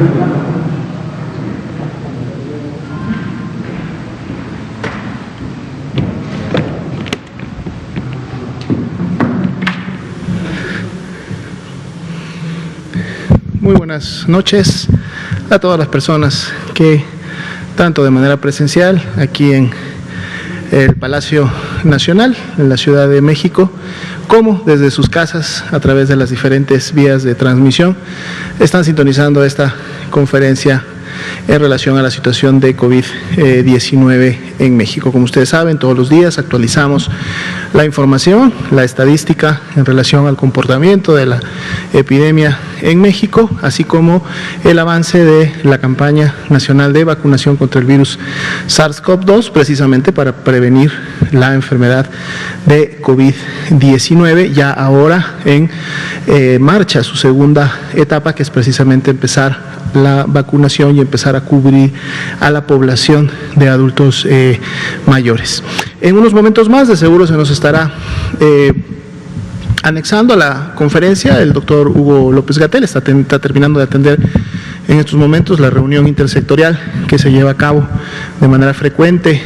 Muy buenas noches a todas las personas que, tanto de manera presencial, aquí en el Palacio Nacional, en la Ciudad de México, como desde sus casas, a través de las diferentes vías de transmisión, están sintonizando esta conferencia en relación a la situación de COVID-19 en México. Como ustedes saben, todos los días actualizamos la información, la estadística en relación al comportamiento de la epidemia en México, así como el avance de la campaña nacional de vacunación contra el virus SARS-CoV-2, precisamente para prevenir la enfermedad de COVID-19, ya ahora en marcha su segunda etapa, que es precisamente empezar la vacunación y empezar a cubrir a la población de adultos mayores. En unos momentos más, de seguro se nos estará anexando a la conferencia el doctor Hugo López-Gatell. Está terminando de atender en estos momentos la reunión intersectorial que se lleva a cabo de manera frecuente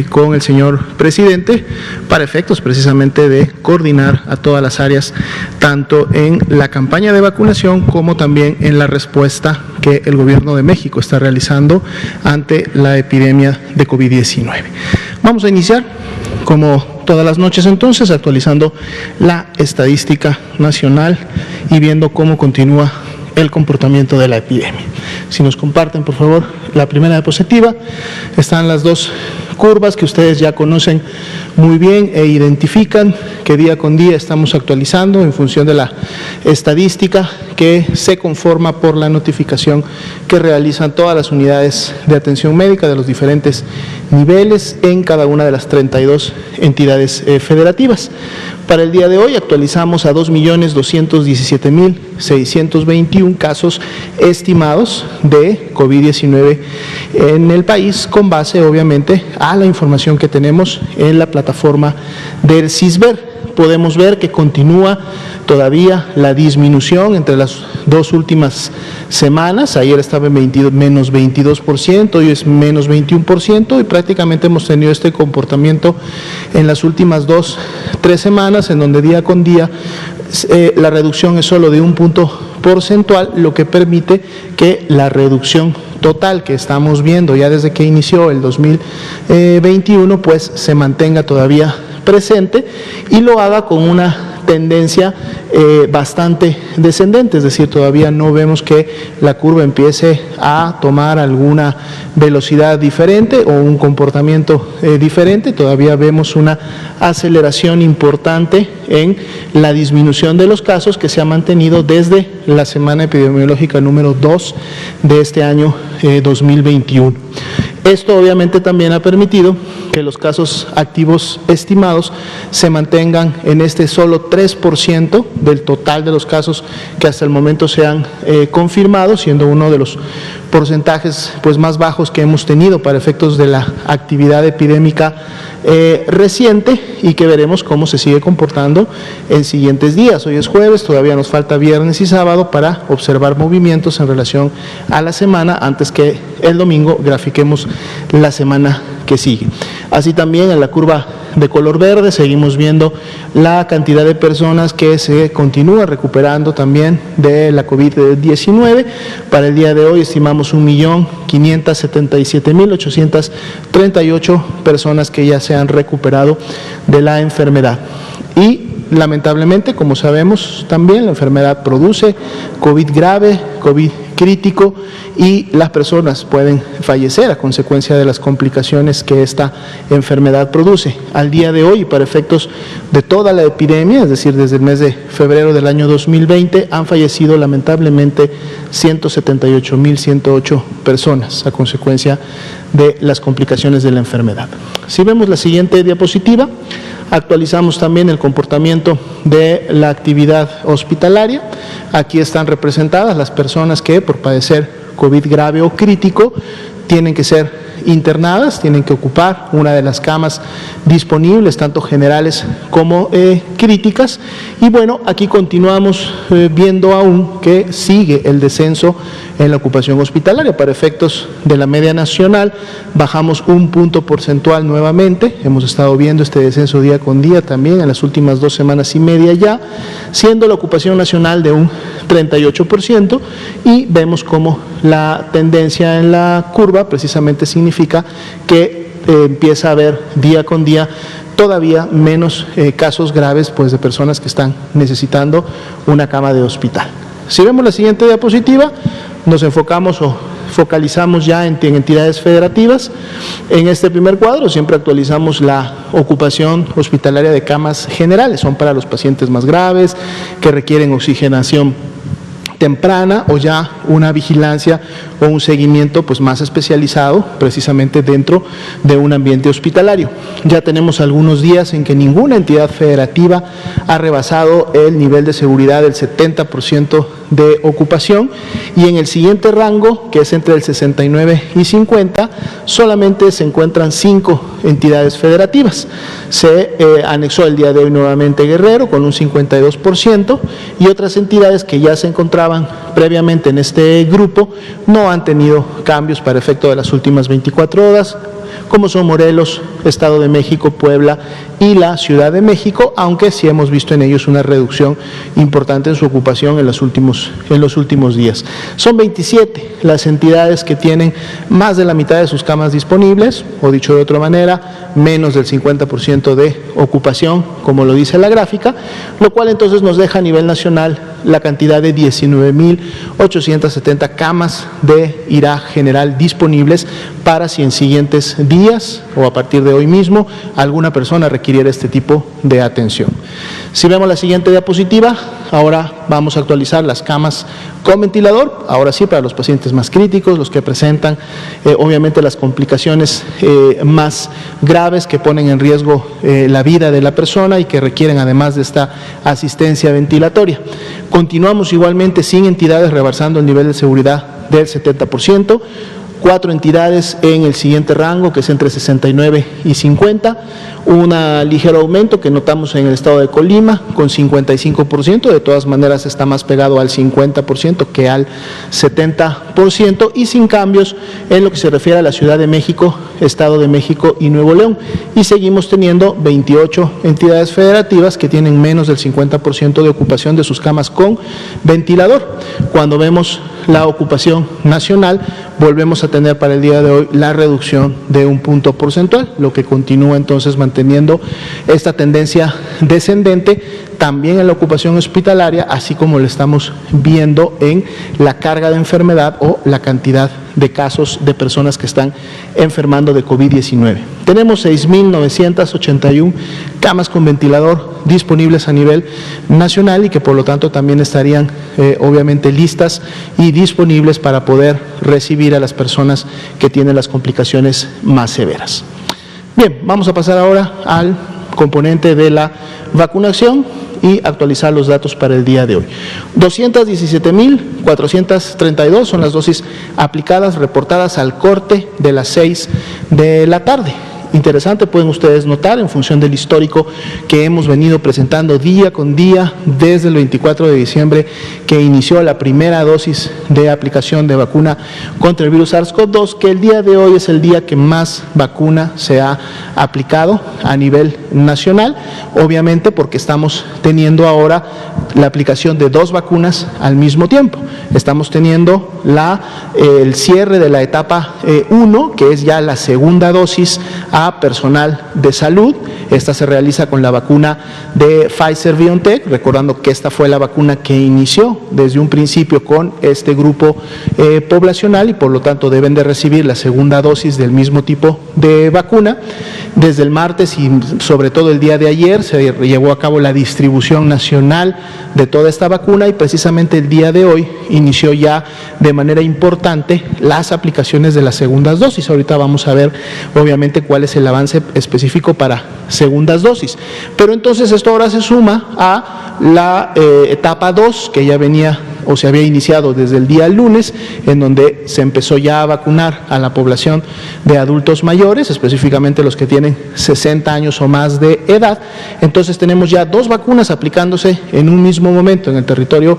con el señor presidente, para efectos precisamente de coordinar a todas las áreas, tanto en la campaña de vacunación como también en la respuesta que el gobierno de México está realizando ante la epidemia de COVID-19. Vamos a iniciar, como todas las noches entonces, actualizando la estadística nacional y viendo cómo continúa el comportamiento de la epidemia. Si nos comparten, por favor, la primera diapositiva. Están las dos curvas que ustedes ya conocen muy bien e identifican, que día con día estamos actualizando en función de la estadística que se conforma por la notificación que realizan todas las unidades de atención médica de los diferentes niveles en cada una de las 32 entidades federativas. Para el día de hoy actualizamos a 2.217.621 casos estimados de COVID-19 en el país, con base obviamente a la información que tenemos en la plataforma del CISBER. Podemos ver que continúa todavía la disminución entre las dos últimas semanas. Ayer estaba en menos 22%, hoy es menos 21%, y prácticamente hemos tenido este comportamiento en las últimas 2-3 semanas, en donde día con día la reducción es solo de 1 punto porcentual, lo que permite que la reducción total que estamos viendo ya desde que inició el 2021 pues se mantenga todavía presente y lo haga con una tendencia bastante descendente, es decir, todavía no vemos que la curva empiece a tomar alguna velocidad diferente o un comportamiento diferente. Todavía vemos una aceleración importante en la disminución de los casos que se ha mantenido desde la semana epidemiológica número 2 de este año 2021. Esto obviamente también ha permitido que los casos activos estimados se mantengan en este solo 3% del total de los casos que hasta el momento se han confirmado, siendo uno de los porcentajes pues más bajos que hemos tenido para efectos de la actividad epidémica reciente, y que veremos cómo se sigue comportando en siguientes días. Hoy es jueves, todavía nos falta viernes y sábado para observar movimientos en relación a la semana, antes que el domingo grafiquemos la semana que sigue. Así también en la curva de color verde seguimos viendo la cantidad de personas que se continúa recuperando también de la COVID-19. Para el día de hoy estimamos 1.577.838 personas que ya se han recuperado de la enfermedad. Y lamentablemente, como sabemos, también la enfermedad produce COVID grave, COVID crítico, y las personas pueden fallecer a consecuencia de las complicaciones que esta enfermedad produce. Al día de hoy, para efectos de toda la epidemia, es decir, desde el mes de febrero del año 2020, han fallecido lamentablemente 178.108 personas a consecuencia de las complicaciones de la enfermedad. Si vemos la siguiente diapositiva, actualizamos también el comportamiento de la actividad hospitalaria. Aquí están representadas las personas que por padecer COVID grave o crítico tienen que ser internadas, tienen que ocupar una de las camas disponibles, tanto generales como críticas. Y bueno, aquí continuamos viendo aún que sigue el descenso en la ocupación hospitalaria. Para efectos de la media nacional, bajamos un punto porcentual nuevamente. Hemos estado viendo este descenso día con día también en las últimas 2 semanas y media ya, siendo la ocupación nacional de un 38%, y vemos como la tendencia en la curva precisamente significa que empieza a haber día con día todavía menos casos graves, pues, de personas que están necesitando una cama de hospital. Si vemos la siguiente diapositiva, nos enfocamos o focalizamos ya en entidades federativas. En este primer cuadro siempre actualizamos la ocupación hospitalaria de camas generales, son para los pacientes más graves, que requieren oxigenación temprana o ya una vigilancia o un seguimiento pues más especializado precisamente dentro de un ambiente hospitalario. Ya tenemos algunos días en que ninguna entidad federativa ha rebasado el nivel de seguridad del 70% de ocupación, y en el siguiente rango, que es entre el 69 y 50, solamente se encuentran 5 entidades federativas. Se anexó el día de hoy nuevamente Guerrero con un 52%, y otras entidades que ya se encontraban previamente en este grupo no han tenido cambios para efecto de las últimas 24 horas, como son Morelos, Estado de México, Puebla y la Ciudad de México, aunque sí hemos visto en ellos una reducción importante en su ocupación en los últimos días. Son 27 las entidades que tienen más de la mitad de sus camas disponibles, o dicho de otra manera, menos del 50% de ocupación, como lo dice la gráfica, lo cual entonces nos deja a nivel nacional la cantidad de 19.870 camas de IRA general disponibles para si en siguientes días o a partir de hoy mismo alguna persona requiriera este tipo de atención. Si vemos la siguiente diapositiva, ahora vamos a actualizar las camas con ventilador, ahora sí para los pacientes más críticos, los que presentan obviamente las complicaciones más graves que ponen en riesgo la vida de la persona y que requieren además de esta asistencia ventilatoria. Continuamos igualmente sin entidades rebasando el nivel de seguridad del 70%, 4 entidades en el siguiente rango, que es entre 69 y 50, un ligero aumento que notamos en el estado de Colima con 55%, de todas maneras está más pegado al 50% que al 70%, y sin cambios en lo que se refiere a la Ciudad de México, Estado de México y Nuevo León, y seguimos teniendo 28 entidades federativas que tienen menos del 50% de ocupación de sus camas con ventilador. Cuando vemos la ocupación nacional, volvemos a tener para el día de hoy la reducción de un punto porcentual, lo que continúa entonces manteniendo esta tendencia descendente también en la ocupación hospitalaria, así como lo estamos viendo en la carga de enfermedad o la cantidad de casos de personas que están enfermando de COVID-19. Tenemos 6.981 camas con ventilador disponibles a nivel nacional y que por lo tanto también estarían obviamente listas y disponibles para poder recibir a las personas que tienen las complicaciones más severas. Bien, vamos a pasar ahora al componente de la vacunación y actualizar los datos para el día de hoy. 217.432 son las dosis aplicadas, reportadas al corte de las 6 de la tarde. Interesante, pueden ustedes notar en función del histórico que hemos venido presentando día con día desde el 24 de diciembre que inició la primera dosis de aplicación de vacuna contra el virus SARS-CoV-2, que el día de hoy es el día que más vacuna se ha aplicado a nivel nacional, obviamente porque estamos teniendo ahora la aplicación de 2 vacunas al mismo tiempo. Estamos teniendo el cierre de la etapa 1, que es ya la segunda dosis a personal de salud. Esta se realiza con la vacuna de Pfizer-BioNTech, recordando que esta fue la vacuna que inició desde un principio con este grupo poblacional y por lo tanto deben de recibir la segunda dosis del mismo tipo de vacuna. Desde el martes y sobre todo el día de ayer se llevó a cabo la distribución nacional de toda esta vacuna y precisamente el día de hoy inició ya de manera importante las aplicaciones de las segundas dosis. Ahorita vamos a ver obviamente cuál es el avance específico para segundas dosis. Pero entonces esto ahora se suma a la etapa 2 que ya venía o se había iniciado desde el día lunes, en donde se empezó ya a vacunar a la población de adultos mayores, específicamente los que tienen 60 años o más de edad. Entonces tenemos ya 2 vacunas aplicándose en un mismo momento en el territorio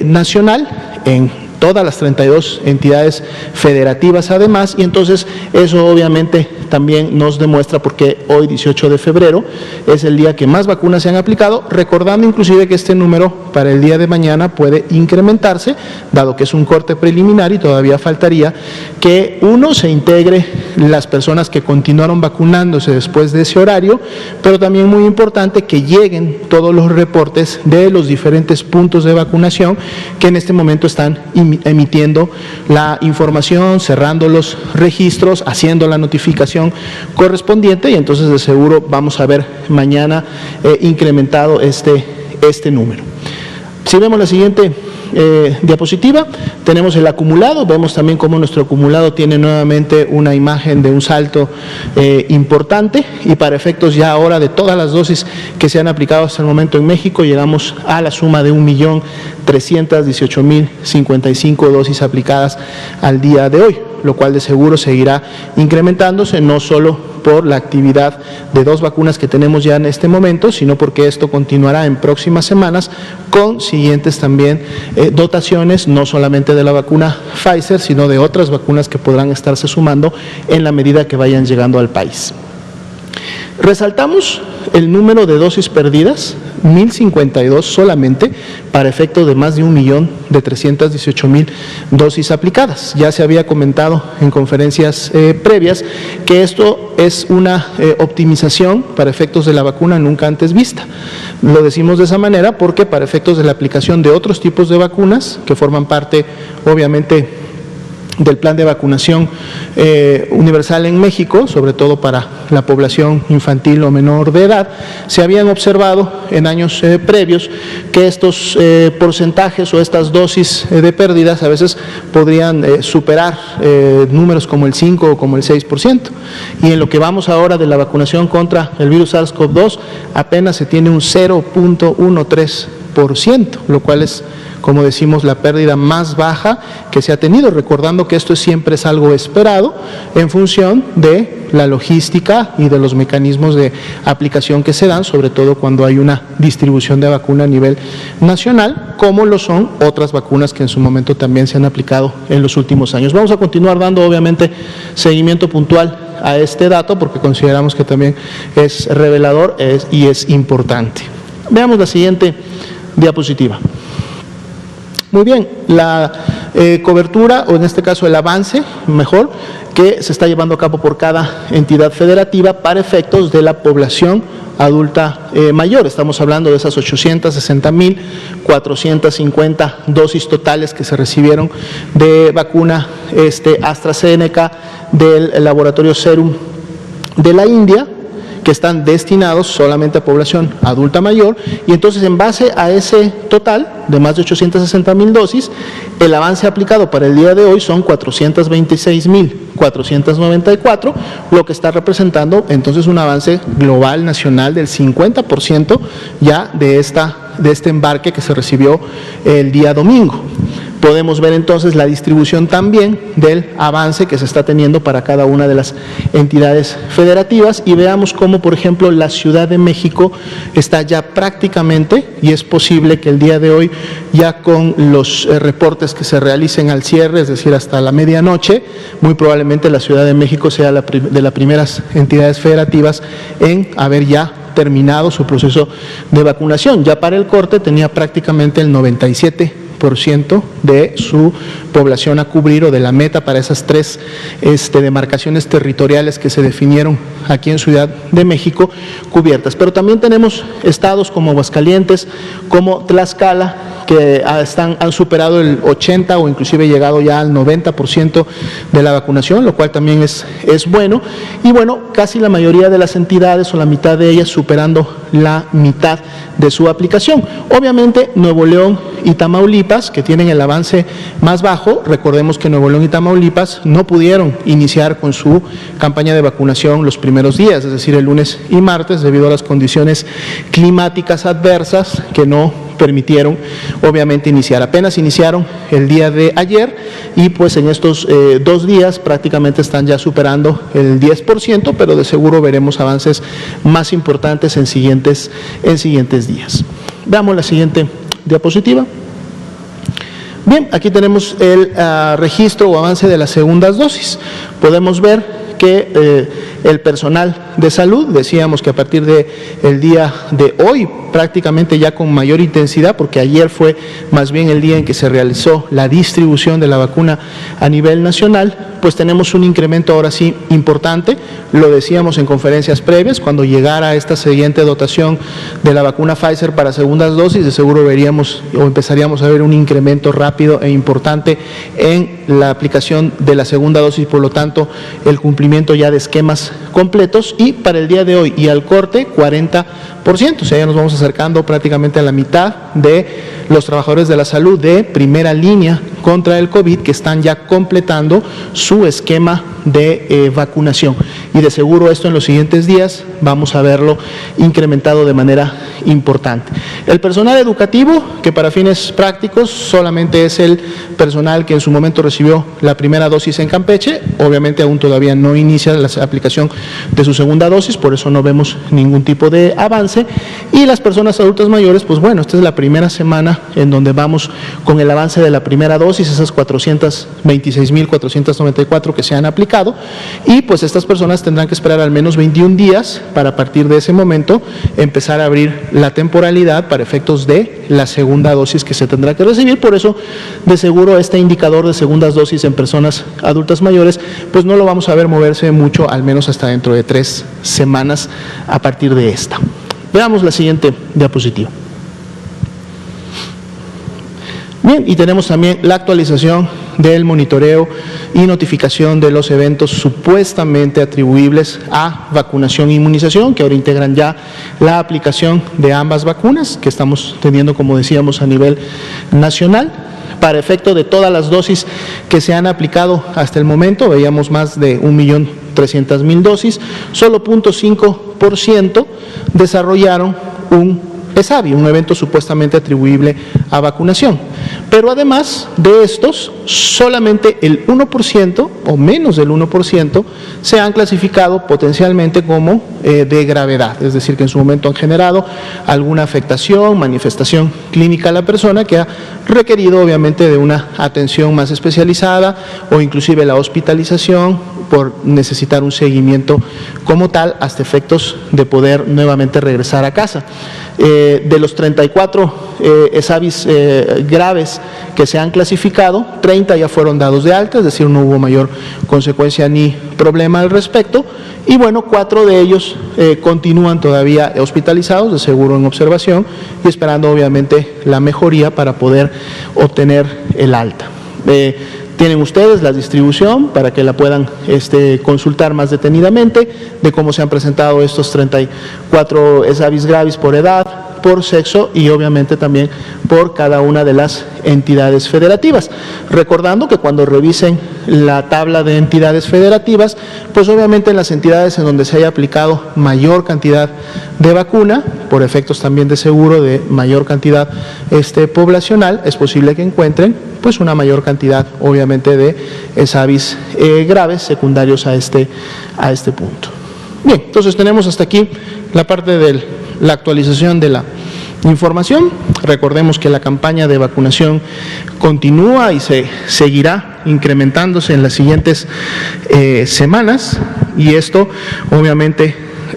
nacional, en todas las 32 entidades federativas además, y entonces eso obviamente también nos demuestra porque hoy 18 de febrero es el día que más vacunas se han aplicado, recordando inclusive que este número para el día de mañana puede incrementarse, dado que es un corte preliminar y todavía faltaría que se integre las personas que continuaron vacunándose después de ese horario, pero también muy importante que lleguen todos los reportes de los diferentes puntos de vacunación que en este momento están emitiendo la información, cerrando los registros, haciendo la notificación correspondiente, y entonces de seguro vamos a ver mañana incrementado este número. Si vemos la siguiente diapositiva, tenemos el acumulado, vemos también cómo nuestro acumulado tiene nuevamente una imagen de un salto importante, y para efectos ya ahora de todas las dosis que se han aplicado hasta el momento en México, llegamos a la suma de 1.318.055 dosis aplicadas al día de hoy, lo cual de seguro seguirá incrementándose, no solo por la actividad de 2 vacunas que tenemos ya en este momento, sino porque esto continuará en próximas semanas con siguientes también dotaciones, no solamente de la vacuna Pfizer, sino de otras vacunas que podrán estarse sumando en la medida que vayan llegando al país. Resaltamos el número de dosis perdidas, 1.052 solamente, para efecto de más de 1.318.000 dosis aplicadas. Ya se había comentado en conferencias previas que esto es una optimización para efectos de la vacuna nunca antes vista. Lo decimos de esa manera porque para efectos de la aplicación de otros tipos de vacunas, que forman parte obviamente del plan de vacunación universal en México, sobre todo para la población infantil o menor de edad, se habían observado en años previos que estos porcentajes o estas dosis de pérdidas a veces podrían superar números como el 5 o como el 6%, y en lo que vamos ahora de la vacunación contra el virus SARS-CoV-2 apenas se tiene un 0.13%, lo cual es, como decimos, la pérdida más baja que se ha tenido, recordando que esto siempre es algo esperado en función de la logística y de los mecanismos de aplicación que se dan, sobre todo cuando hay una distribución de vacuna a nivel nacional, como lo son otras vacunas que en su momento también se han aplicado en los últimos años. Vamos a continuar dando obviamente seguimiento puntual a este dato porque consideramos que también es revelador y es importante. Veamos la siguiente diapositiva. Muy bien, la cobertura, o en este caso el avance, mejor, que se está llevando a cabo por cada entidad federativa para efectos de la población adulta mayor. Estamos hablando de esas 860.450 dosis totales que se recibieron de vacuna AstraZeneca del laboratorio Serum de la India, que están destinados solamente a población adulta mayor, y entonces en base a ese total de más de 860.000 dosis, el avance aplicado para el día de hoy son 426.494, lo que está representando entonces un avance global nacional del 50% ya de este embarque que se recibió el día domingo. Podemos ver entonces la distribución también del avance que se está teniendo para cada una de las entidades federativas, y veamos cómo, por ejemplo, la Ciudad de México está ya prácticamente, y es posible que el día de hoy, ya con los reportes que se realicen al cierre, es decir, hasta la medianoche, muy probablemente la Ciudad de México sea de las primeras entidades federativas en haber ya terminado su proceso de vacunación. Ya para el corte tenía prácticamente el 97% de su población a cubrir, o de la meta para esas 3 demarcaciones territoriales que se definieron aquí en Ciudad de México cubiertas. Pero también tenemos estados como Aguascalientes, como Tlaxcala, que han superado el 80 o inclusive llegado ya al 90% de la vacunación, lo cual también es bueno. Y bueno, casi la mayoría de las entidades, o la mitad de ellas, superando la mitad de su aplicación. Obviamente Nuevo León y Tamaulipas, que tienen el avance más bajo. Recordemos que Nuevo León y Tamaulipas no pudieron iniciar con su campaña de vacunación los primeros días, es decir, el lunes y martes, debido a las condiciones climáticas adversas que no permitieron obviamente iniciar. Apenas iniciaron el día de ayer y pues en estos 2 días prácticamente están ya superando el 10%, pero de seguro veremos avances más importantes en siguientes días. Veamos la siguiente diapositiva. Bien, aquí tenemos el registro o avance de las segundas dosis. Podemos ver que el personal de salud, decíamos que a partir del día de hoy, prácticamente ya con mayor intensidad, porque ayer fue más bien el día en que se realizó la distribución de la vacuna a nivel nacional, pues tenemos un incremento ahora sí importante. Lo decíamos en conferencias previas, cuando llegara esta siguiente dotación de la vacuna Pfizer para segundas dosis, de seguro veríamos o empezaríamos a ver un incremento rápido e importante en la aplicación de la segunda dosis, por lo tanto el cumplimiento ya de esquemas completos, y para el día de hoy y al corte 40%, o sea, ya nos vamos acercando prácticamente a la mitad de los trabajadores de la salud de primera línea contra el COVID que están ya completando su esquema de vacunación, y de seguro esto en los siguientes días vamos a verlo incrementado de manera importante. El personal educativo, que para fines prácticos solamente es el personal que en su momento recibió la primera dosis en Campeche, obviamente aún todavía no inicia la aplicación de su segunda dosis, por eso no vemos ningún tipo de avance, y las personas adultas mayores, pues bueno, esta es la primera semana en donde vamos con el avance de la primera dosis, esas 426.494 que se han aplicado, y pues estas personas tendrán que esperar al menos 21 días para a partir de ese momento empezar a abrir la temporalidad para efectos de la segunda dosis que se tendrá que recibir. Por eso de seguro este indicador de segundas dosis en personas adultas mayores pues no lo vamos a ver moverse mucho, al menos hasta dentro de 3 semanas a partir de esta. Veamos la siguiente diapositiva. Bien, y tenemos también la actualización del monitoreo y notificación de los eventos supuestamente atribuibles a vacunación e inmunización, que ahora integran ya la aplicación de ambas vacunas que estamos teniendo, como decíamos, a nivel nacional. Para efecto de todas las dosis que se han aplicado hasta el momento, veíamos más de 1.300.000 dosis, solo 0.5% desarrollaron un ESAVI, un evento supuestamente atribuible a vacunación. Pero además de estos, solamente el 1% o menos del 1% se han clasificado potencialmente como de gravedad, es decir, que en su momento han generado alguna afectación, manifestación clínica a la persona que ha requerido obviamente de una atención más especializada o inclusive la hospitalización por necesitar un seguimiento como tal hasta efectos de poder nuevamente regresar a casa. De los 34 ESAVIs graves que se han clasificado, 30 ya fueron dados de alta, es decir, no hubo mayor consecuencia ni problema al respecto, y bueno, 4 de ellos continúan todavía hospitalizados, de seguro en observación, y esperando obviamente la mejoría para poder obtener el alta. Tienen ustedes la distribución para que la puedan consultar más detenidamente de cómo se han presentado estos 34 ESAVIs gravis por edad, por sexo y obviamente también por cada una de las entidades federativas. Recordando que cuando revisen la tabla de entidades federativas, pues obviamente en las entidades en donde se haya aplicado mayor cantidad de vacuna, por efectos también de seguro de mayor cantidad poblacional, es posible que encuentren pues una mayor cantidad obviamente de ESAVIs graves secundarios a este punto. Bien, entonces tenemos hasta aquí la parte de la actualización de la información. Recordemos que la campaña de vacunación continúa y se seguirá incrementándose en las siguientes semanas, y esto obviamente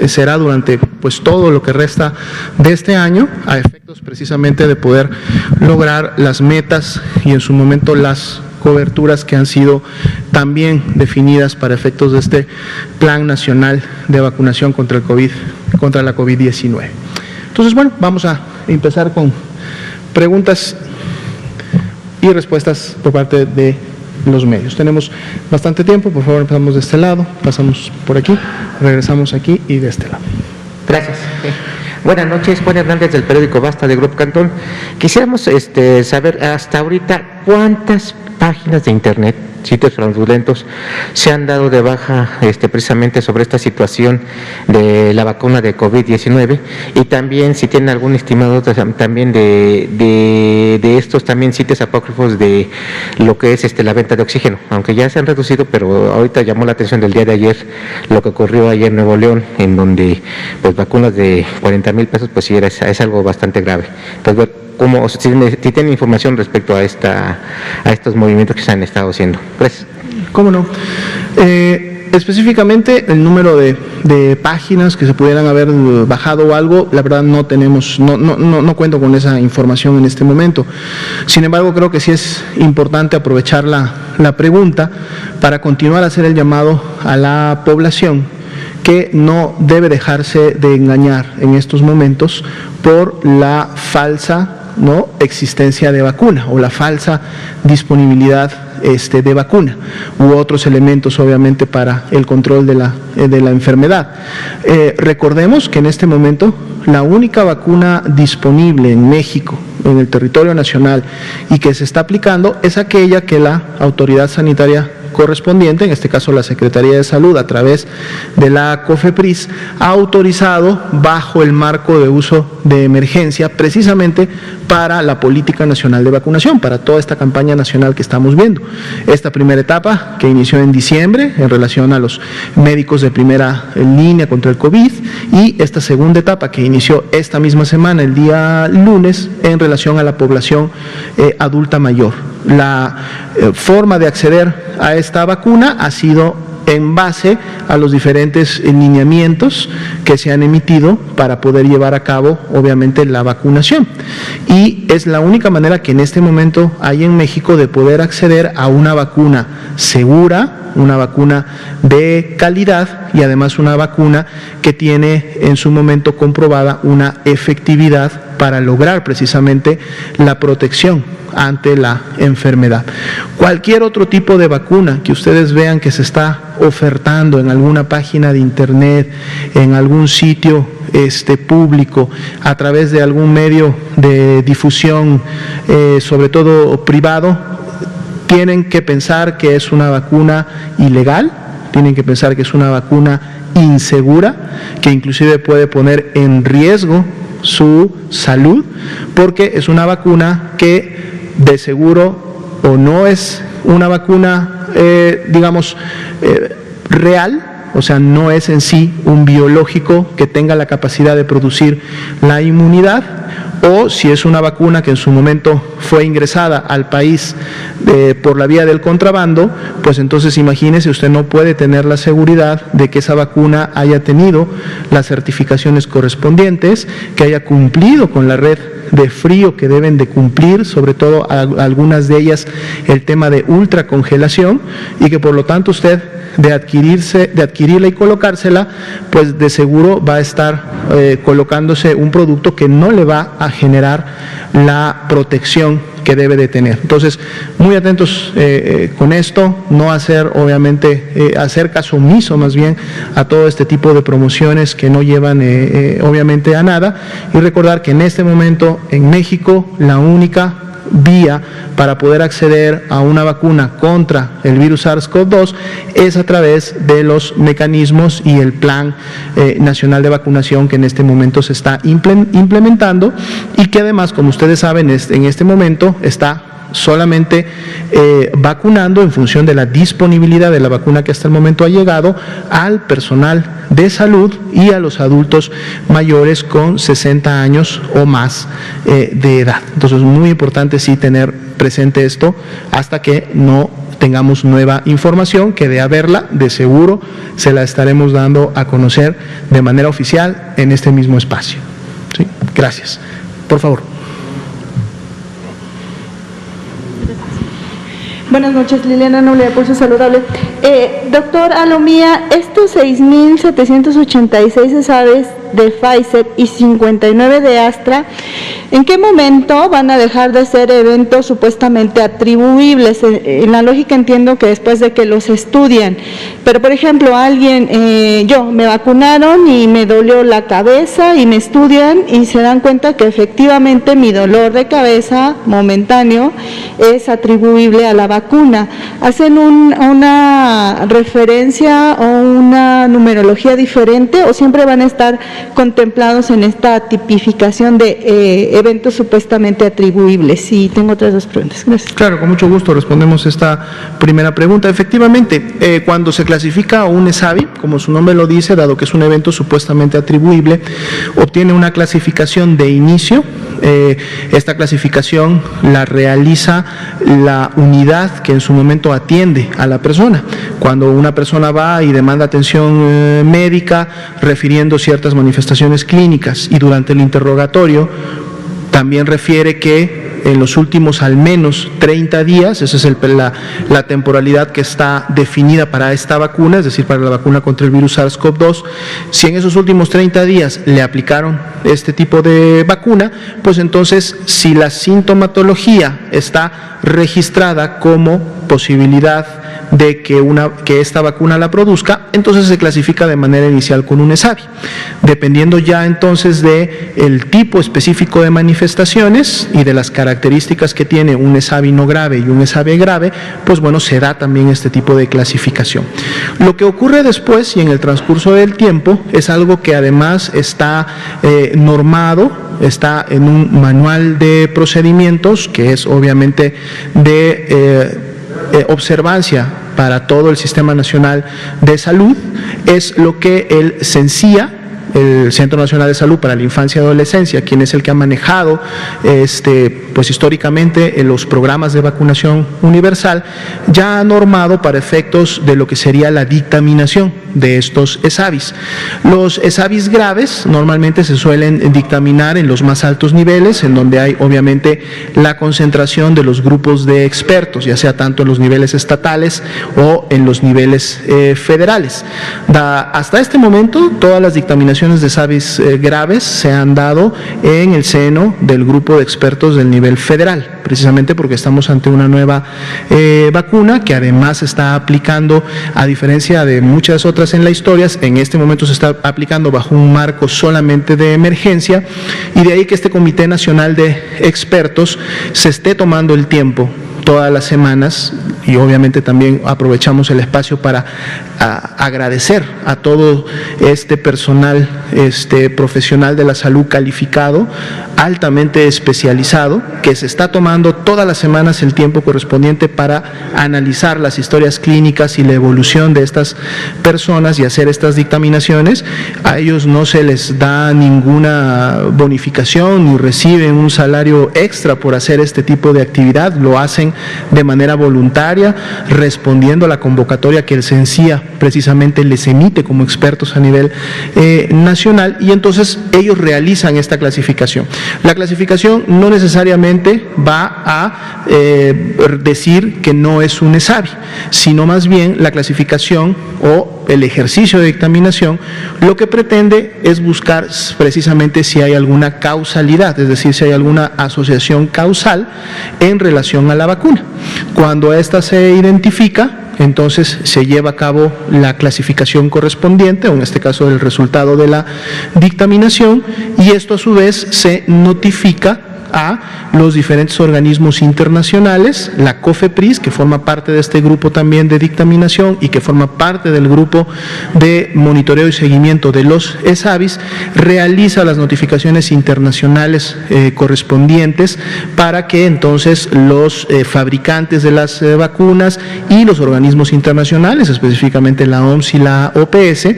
será durante pues todo lo que resta de este año, a efectos precisamente de poder lograr las metas y en su momento las coberturas que han sido también definidas para efectos de este Plan Nacional de Vacunación contra la COVID-19. Entonces, bueno, vamos a empezar con preguntas y respuestas por parte de los medios. Tenemos bastante tiempo, por favor empezamos de este lado, pasamos por aquí, regresamos aquí y de este lado. Gracias. Buenas noches, Juan Hernández del periódico Basta de Grupo Cantón. Quisiéramos saber hasta ahorita cuántas páginas de internet sitios fraudulentos, se han dado de baja precisamente sobre esta situación de la vacuna de COVID-19, y también si tienen algún estimado también de estos también sitios apócrifos de lo que es la venta de oxígeno, aunque ya se han reducido, pero ahorita llamó la atención del día de ayer lo que ocurrió ayer en Nuevo León, en donde pues vacunas de 40,000 pesos, pues sí es algo bastante grave. Entonces, como si tienen información respecto a estos movimientos que se han estado haciendo. Gracias. ¿Cómo no? Específicamente el número de páginas que se pudieran haber bajado o algo, la verdad no tenemos, no cuento con esa información en este momento. Sin embargo, creo que sí es importante aprovechar la pregunta para continuar a hacer el llamado a la población que no debe dejarse de engañar en estos momentos por la falsa existencia de vacuna o la falsa disponibilidad de vacuna u otros elementos obviamente para el control de la enfermedad. Recordemos que en este momento la única vacuna disponible en México, en el territorio nacional, y que se está aplicando es aquella que la autoridad sanitaria correspondiente, en este caso la Secretaría de Salud a través de la COFEPRIS, ha autorizado bajo el marco de uso de emergencia precisamente para la política nacional de vacunación, para toda esta campaña nacional que estamos viendo. Esta primera etapa que inició en diciembre en relación a los médicos de primera línea contra el COVID, y esta segunda etapa que inició esta misma semana, el día lunes, en relación a la población adulta mayor. La forma de acceder a esta vacuna ha sido en base a los diferentes lineamientos que se han emitido para poder llevar a cabo, obviamente, la vacunación. Y es la única manera que en este momento hay en México de poder acceder a una vacuna segura, una vacuna de calidad y además una vacuna que tiene en su momento comprobada una efectividad para lograr precisamente la protección ante la enfermedad. Cualquier otro tipo de vacuna que ustedes vean que se está ofertando en alguna página de internet, en algún sitio público, a través de algún medio de difusión, sobre todo privado, tienen que pensar que es una vacuna ilegal, tienen que pensar que es una vacuna insegura, que inclusive puede poner en riesgo su salud, porque es una vacuna que de seguro o no es una vacuna, real, o sea, no es en sí un biológico que tenga la capacidad de producir la inmunidad, o si es una vacuna que en su momento fue ingresada al país por la vía del contrabando, pues entonces imagínese, usted no puede tener la seguridad de que esa vacuna haya tenido las certificaciones correspondientes, que haya cumplido con la red de frío que deben de cumplir, sobre todo algunas de ellas el tema de ultracongelación, y que por lo tanto usted de adquirirla y colocársela, pues de seguro va a estar colocándose un producto que no le va a generar la protección que debe de tener. Entonces, muy atentos con esto, no hacer, obviamente, hacer caso omiso más bien a todo este tipo de promociones que no llevan, obviamente, a nada, y recordar que en este momento en México la única vía para poder acceder a una vacuna contra el virus SARS-CoV-2 es a través de los mecanismos y el Plan Nacional de Vacunación que en este momento se está implementando, y que además, como ustedes saben, en este momento está solamente vacunando en función de la disponibilidad de la vacuna que hasta el momento ha llegado al personal de salud y a los adultos mayores con 60 años o más de edad. Entonces, es muy importante sí tener presente esto hasta que no tengamos nueva información, que de haberla, de seguro se la estaremos dando a conocer de manera oficial en este mismo espacio. ¿Sí? Gracias. Por favor. Buenas noches, Liliana Noble de Pulso Saludable. Doctor Alomía, estos 6.786 aves de Pfizer y 59 de Astra ¿En qué momento van a dejar de ser eventos supuestamente atribuibles? En la lógica entiendo que después de que los estudian, pero por ejemplo yo me vacunaron y me dolió la cabeza y me estudian y se dan cuenta que efectivamente mi dolor de cabeza momentáneo es atribuible a la vacuna. ¿Hacen una referencia o una numerología diferente o siempre van a estar contemplados en esta tipificación de eventos supuestamente atribuibles? Sí, tengo otras dos preguntas. Gracias. Claro, con mucho gusto respondemos esta primera pregunta. Efectivamente, cuando se clasifica un ESAVI, como su nombre lo dice, dado que es un evento supuestamente atribuible, obtiene una clasificación de inicio. Esta clasificación la realiza la unidad que en su momento atiende a la persona. Cuando una persona va y demanda atención médica refiriendo ciertas manifestaciones clínicas y durante el interrogatorio también refiere que en los últimos al menos 30 días, esa es la temporalidad que está definida para esta vacuna, es decir, para la vacuna contra el virus SARS-CoV-2, si en esos últimos 30 días le aplicaron este tipo de vacuna, pues entonces si la sintomatología está registrada como posibilidad de que esta vacuna la produzca, entonces se clasifica de manera inicial con un ESAVI. Dependiendo ya entonces de el tipo específico de manifestaciones y de las características que tiene un ESAVI no grave y un ESAVI grave, pues bueno, se da también este tipo de clasificación. Lo que ocurre después y en el transcurso del tiempo es algo que además está normado, está en un manual de procedimientos que es obviamente de observancia para todo el Sistema Nacional de Salud, es lo que el CENSIA, el Centro Nacional de Salud para la Infancia y Adolescencia, quien es el que ha manejado pues históricamente los programas de vacunación universal, ya ha normado para efectos de lo que sería la dictaminación de estos ESAVIs. Los ESAVIs graves normalmente se suelen dictaminar en los más altos niveles, en donde hay obviamente la concentración de los grupos de expertos, ya sea tanto en los niveles estatales o en los niveles federales. Hasta este momento, todas las dictaminaciones de ESAVIs graves se han dado en el seno del grupo de expertos del nivel federal, precisamente porque estamos ante una nueva vacuna que además se está aplicando, a diferencia de muchas otras en la historia, en este momento se está aplicando bajo un marco solamente de emergencia, y de ahí que este Comité Nacional de Expertos se esté tomando el tiempo todas las semanas, y obviamente también aprovechamos el espacio para agradecer a todo este personal profesional de la salud calificado, altamente especializado, que se está tomando todas las semanas el tiempo correspondiente para analizar las historias clínicas y la evolución de estas personas y hacer estas dictaminaciones. A ellos no se les da ninguna bonificación ni reciben un salario extra por hacer este tipo de actividad, lo hacen de manera voluntaria, respondiendo a la convocatoria que el CENSIA precisamente les emite como expertos a nivel nacional, y entonces ellos realizan esta clasificación. La clasificación no necesariamente va a decir que no es un ESAVI, sino más bien la clasificación o el ejercicio de dictaminación lo que pretende es buscar precisamente si hay alguna causalidad, es decir, si hay alguna asociación causal en relación a la vacuna. Cuando ésta se identifica, entonces se lleva a cabo la clasificación correspondiente, o en este caso el resultado de la dictaminación, y esto a su vez se notifica a los diferentes organismos internacionales, la COFEPRIS, que forma parte de este grupo también de dictaminación y que forma parte del grupo de monitoreo y seguimiento de los ESAVIs, realiza las notificaciones internacionales correspondientes para que entonces los fabricantes de las vacunas y los organismos internacionales, específicamente la OMS y la OPS,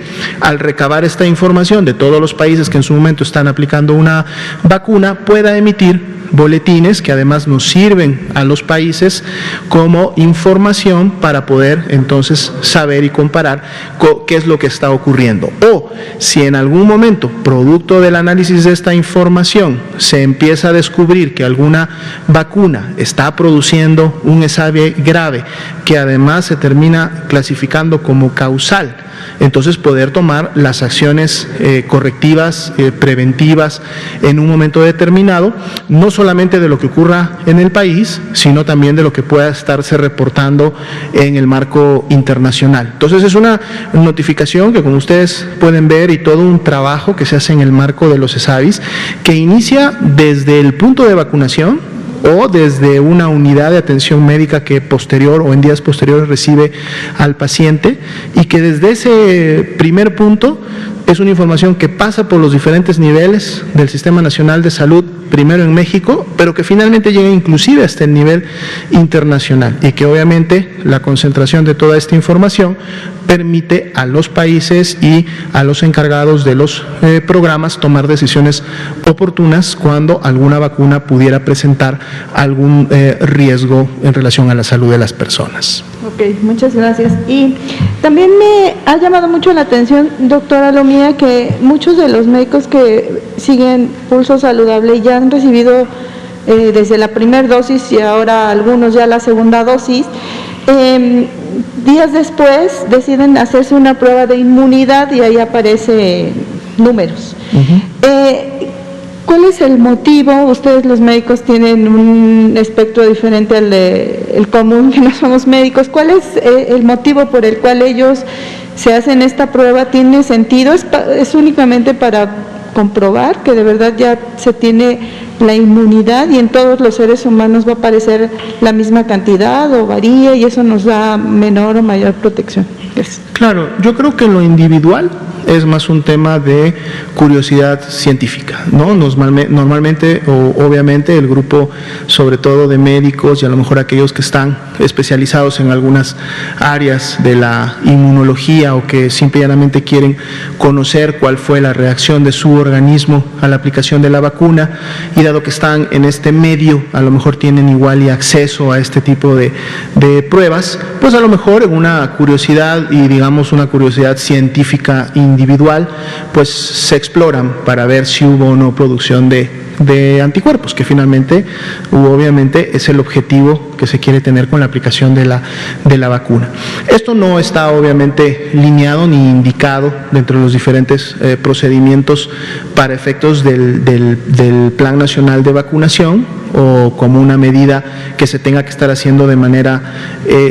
al recabar esta información de todos los países que en su momento están aplicando una vacuna, pueda emitir boletines que además nos sirven a los países como información para poder entonces saber y comparar qué es lo que está ocurriendo. O si en algún momento, producto del análisis de esta información, se empieza a descubrir que alguna vacuna está produciendo un ESAVI grave que además se termina clasificando como causal entonces poder tomar las acciones correctivas, preventivas en un momento determinado, no solamente de lo que ocurra en el país, sino también de lo que pueda estarse reportando en el marco internacional. Entonces es una notificación que, como ustedes pueden ver, y todo un trabajo que se hace en el marco de los ESAVIS, que inicia desde el punto de vacunación o desde una unidad de atención médica que posterior o en días posteriores recibe al paciente, y que desde ese primer punto es una información que pasa por los diferentes niveles del Sistema Nacional de Salud, primero en México, pero que finalmente llega inclusive hasta el nivel internacional, y que obviamente la concentración de toda esta información permite a los países y a los encargados de los programas tomar decisiones oportunas cuando alguna vacuna pudiera presentar algún riesgo en relación a la salud de las personas. Ok, muchas gracias. Y también me ha llamado mucho la atención, doctora Lomía, que muchos de los médicos que siguen Pulso Saludable ya han recibido desde la primera dosis y ahora algunos ya la segunda dosis. Días después deciden hacerse una prueba de inmunidad y ahí aparece números. ¿Cuál es el motivo? Ustedes los médicos tienen un espectro diferente al del común, que no somos médicos. ¿Cuál es el motivo por el cual ellos se hacen esta prueba? ¿Tiene sentido? ¿Es únicamente para comprobar que de verdad ya se tiene la inmunidad y en todos los seres humanos va a aparecer la misma cantidad o varía y eso nos da menor o mayor protección? Gracias. Claro, yo creo que lo individual es más un tema de curiosidad científica, ¿no? Normalmente o obviamente el grupo, sobre todo de médicos y a lo mejor aquellos que están especializados en algunas áreas de la inmunología o que simple y llanamente quieren conocer cuál fue la reacción de su organismo a la aplicación de la vacuna, y dado que están en este medio, a lo mejor tienen igual y acceso a este tipo de pruebas, pues a lo mejor en una curiosidad y digamos una curiosidad científica individual, pues se exploran para ver si hubo o no producción de anticuerpos, que finalmente obviamente es el objetivo que se quiere tener con la aplicación de la vacuna. Esto no está obviamente lineado ni indicado dentro de los diferentes procedimientos para efectos del Plan Nacional de Vacunación o como una medida que se tenga que estar haciendo de manera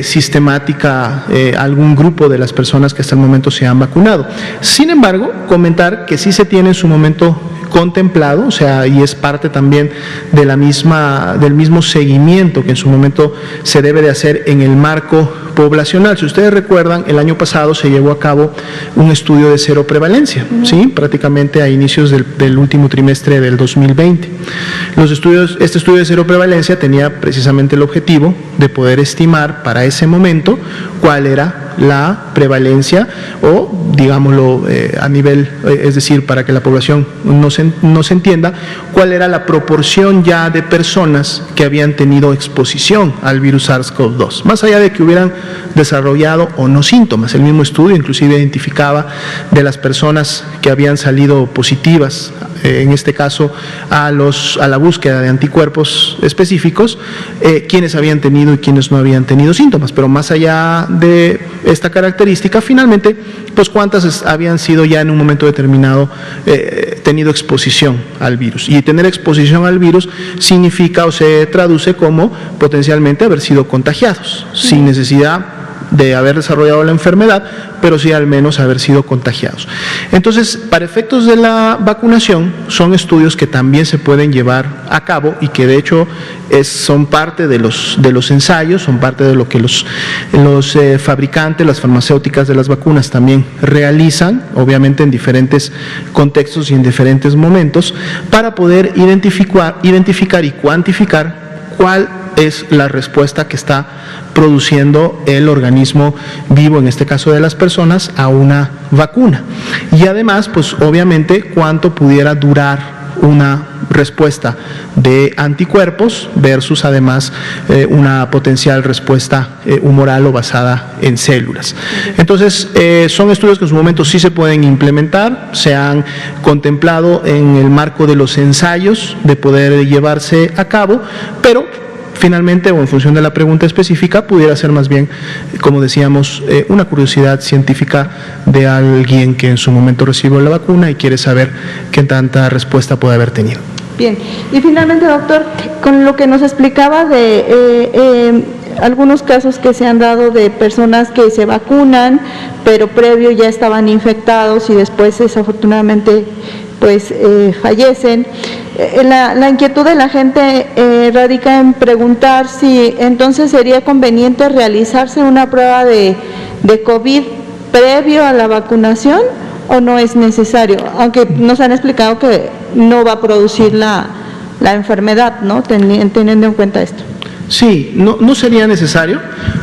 sistemática algún grupo de las personas que hasta el momento se han vacunado. Sin embargo, comentar que sí se tiene en su momento contemplado, o sea, y es parte también de del mismo seguimiento que en su momento se debe de hacer en el marco poblacional. Si ustedes recuerdan, el año pasado se llevó a cabo un estudio de cero prevalencia, ¿sí? Prácticamente a inicios del último trimestre del 2020. Este estudio de cero prevalencia tenía precisamente el objetivo de poder estimar para ese momento cuál era la prevalencia o, digámoslo, a nivel, es decir, para que la población no se entienda, cuál era la proporción ya de personas que habían tenido exposición al virus SARS-CoV-2, más allá de que hubieran desarrollado o no síntomas. El mismo estudio inclusive identificaba de las personas que habían salido positivas, en este caso a la búsqueda de anticuerpos específicos, quienes habían tenido y quienes no habían tenido síntomas, pero más allá de esta característica, finalmente, pues cuántas habían sido ya en un momento determinado tenido exposición al virus. Y tener exposición al virus significa o se traduce como potencialmente haber sido contagiados, sin necesidad de haber desarrollado la enfermedad, pero sí al menos haber sido contagiados. Entonces, para efectos de la vacunación, son estudios que también se pueden llevar a cabo y que de hecho son parte de los ensayos, son parte de lo que los fabricantes, las farmacéuticas de las vacunas también realizan, obviamente en diferentes contextos y en diferentes momentos, para poder identificar y cuantificar cuál es la respuesta que está produciendo el organismo vivo, en este caso de las personas, a una vacuna. Y además, pues obviamente, cuánto pudiera durar una respuesta de anticuerpos versus además una potencial respuesta humoral o basada en células. Entonces, son estudios que en su momento sí se pueden implementar, se han contemplado en el marco de los ensayos de poder llevarse a cabo, pero finalmente, o en función de la pregunta específica, pudiera ser más bien, como decíamos, una curiosidad científica de alguien que en su momento recibió la vacuna y quiere saber qué tanta respuesta puede haber tenido. Bien, y finalmente, doctor, con lo que nos explicaba de algunos casos que se han dado de personas que se vacunan, pero previo ya estaban infectados y después desafortunadamente pues fallecen. La inquietud de la gente radica en preguntar si entonces sería conveniente realizarse una prueba de COVID previo a la vacunación o no es necesario, aunque nos han explicado que no va a producir la enfermedad, ¿no? Teniendo en cuenta esto. Sí, no sería necesario.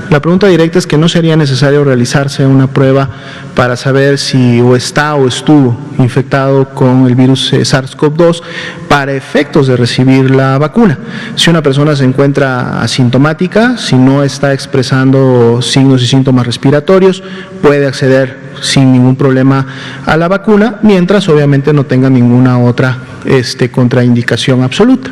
La pregunta directa es que no sería necesario realizarse una prueba para saber si o está o estuvo infectado con el virus SARS-CoV-2 para efectos de recibir la vacuna. Si una persona se encuentra asintomática, si no está expresando signos y síntomas respiratorios, puede acceder sin ningún problema a la vacuna, mientras obviamente no tenga ninguna otra contraindicación absoluta.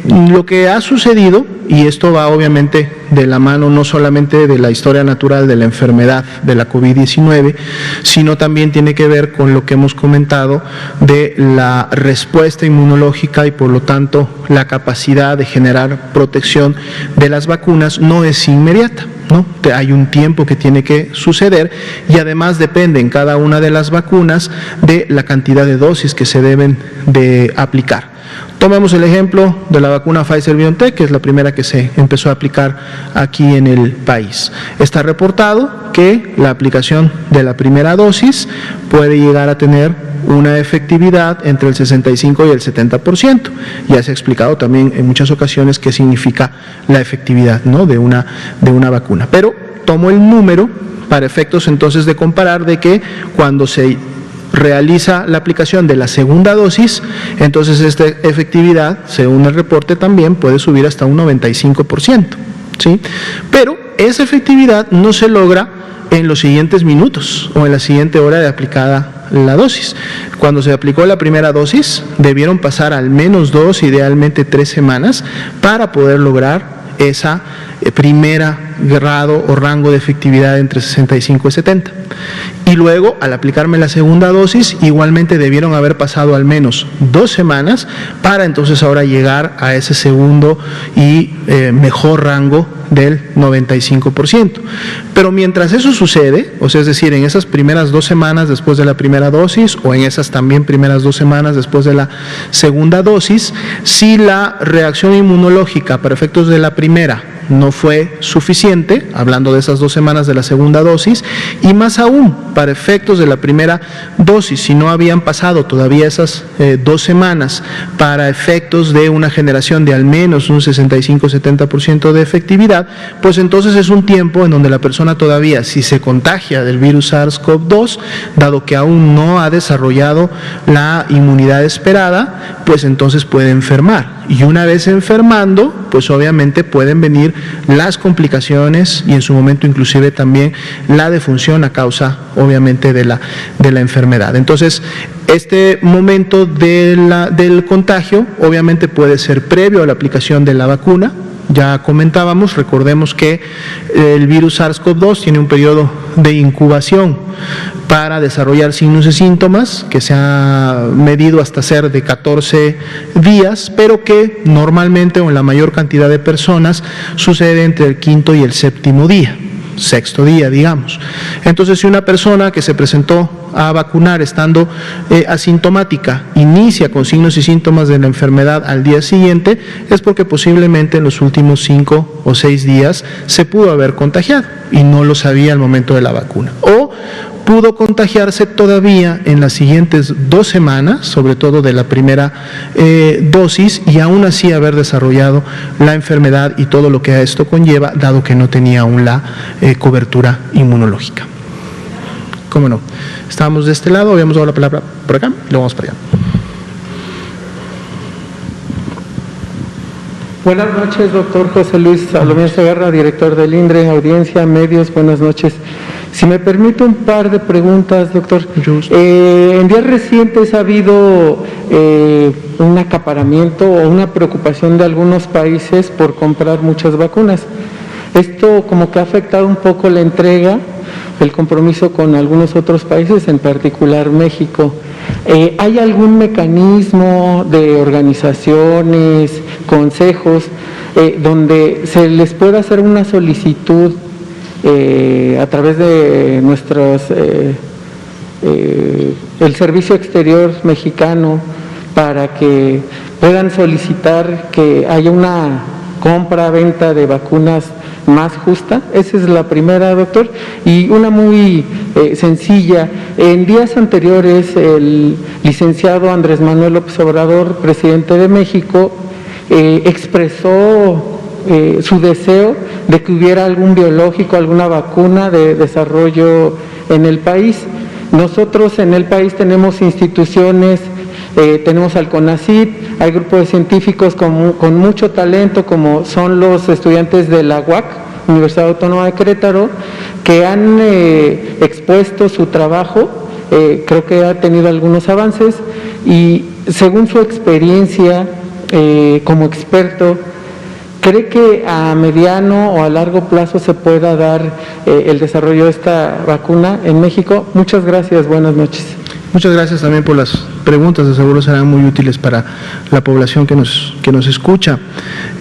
Lo que ha sucedido, y esto va obviamente de la mano no solamente de la historia natural de la enfermedad de la COVID-19, sino también tiene que ver con lo que hemos comentado de la respuesta inmunológica y por lo tanto la capacidad de generar protección de las vacunas no es inmediata, ¿no? Hay un tiempo que tiene que suceder y además depende en cada una de las vacunas de la cantidad de dosis que se deben de aplicar. Tomemos el ejemplo de la vacuna Pfizer-BioNTech, que es la primera que se empezó a aplicar aquí en el país. Está reportado que la aplicación de la primera dosis puede llegar a tener una efectividad entre el 65 y el 70%. Ya se ha explicado también en muchas ocasiones qué significa la efectividad, ¿no?, de una vacuna. Pero tomo el número para efectos entonces de comparar de que cuando se realiza la aplicación de la segunda dosis, entonces esta efectividad, según el reporte, también puede subir hasta un 95%, ¿sí? Pero esa efectividad no se logra en los siguientes minutos o en la siguiente hora de aplicada la dosis. Cuando se aplicó la primera dosis, debieron pasar al menos 2, idealmente 3 semanas para poder lograr esa primera grado o rango de efectividad entre 65 y 70. Y luego, al aplicarme la segunda dosis, igualmente debieron haber pasado al menos 2 semanas para entonces ahora llegar a ese segundo y mejor rango del 95%. Pero mientras eso sucede, o sea, es decir, en esas primeras 2 semanas después de la primera dosis o en esas también primeras 2 semanas después de la segunda dosis, si la reacción inmunológica para efectos de la primera no fue suficiente, hablando de esas 2 semanas de la segunda dosis, y más aún, para efectos de la primera dosis, si no habían pasado todavía esas 2 semanas para efectos de una generación de al menos un 65-70% de efectividad, pues entonces es un tiempo en donde la persona todavía, si se contagia del virus SARS-CoV-2, dado que aún no ha desarrollado la inmunidad esperada, pues entonces puede enfermar. Y una vez enfermando, pues obviamente pueden venir las complicaciones y en su momento inclusive también la defunción a causa obviamente de la enfermedad. Entonces, este momento del contagio obviamente puede ser previo a la aplicación de la vacuna. Ya comentábamos, recordemos que el virus SARS-CoV-2 tiene un periodo de incubación para desarrollar signos y síntomas que se ha medido hasta ser de 14 días, pero que normalmente o en la mayor cantidad de personas sucede entre el 5º y el 7º día. 6º día, digamos. Entonces, si una persona que se presentó a vacunar estando asintomática inicia con signos y síntomas de la enfermedad al día siguiente, es porque posiblemente en los últimos 5 o 6 días se pudo haber contagiado y no lo sabía al momento de la vacuna. O pudo contagiarse todavía en las siguientes 2 semanas, sobre todo de la primera dosis, y aún así haber desarrollado la enfermedad y todo lo que a esto conlleva, dado que no tenía aún la cobertura inmunológica. ¿Cómo no? Estábamos de este lado, habíamos dado la palabra por acá, y luego vamos para allá. Buenas noches, doctor José Luis Salomé Segarra, director del INDRE, audiencia, medios, buenas noches. Si me permite un par de preguntas, doctor. Justo. En días recientes ha habido un acaparamiento o una preocupación de algunos países por comprar muchas vacunas. Esto como que ha afectado un poco la entrega, el compromiso con algunos otros países, en particular México. ¿Hay algún mecanismo de organizaciones, consejos, donde se les pueda hacer una solicitud a través de nuestros, el Servicio Exterior mexicano, para que puedan solicitar que haya una compra-venta de vacunas más justa? Esa es la primera, doctor. Y una muy sencilla. En días anteriores, el licenciado Andrés Manuel López Obrador, presidente de México, expresó su deseo de que hubiera algún biológico, alguna vacuna de desarrollo en el país. Nosotros en el país tenemos instituciones, tenemos al CONACYT, hay grupos de científicos con mucho talento, como son los estudiantes de la UAC, Universidad Autónoma de Querétaro, que han expuesto su trabajo, creo que ha tenido algunos avances, y según su experiencia como experto, ¿cree que a mediano o a largo plazo se pueda dar el desarrollo de esta vacuna en México? Muchas gracias, buenas noches. Muchas gracias también por las preguntas, de seguro serán muy útiles para la población que nos escucha.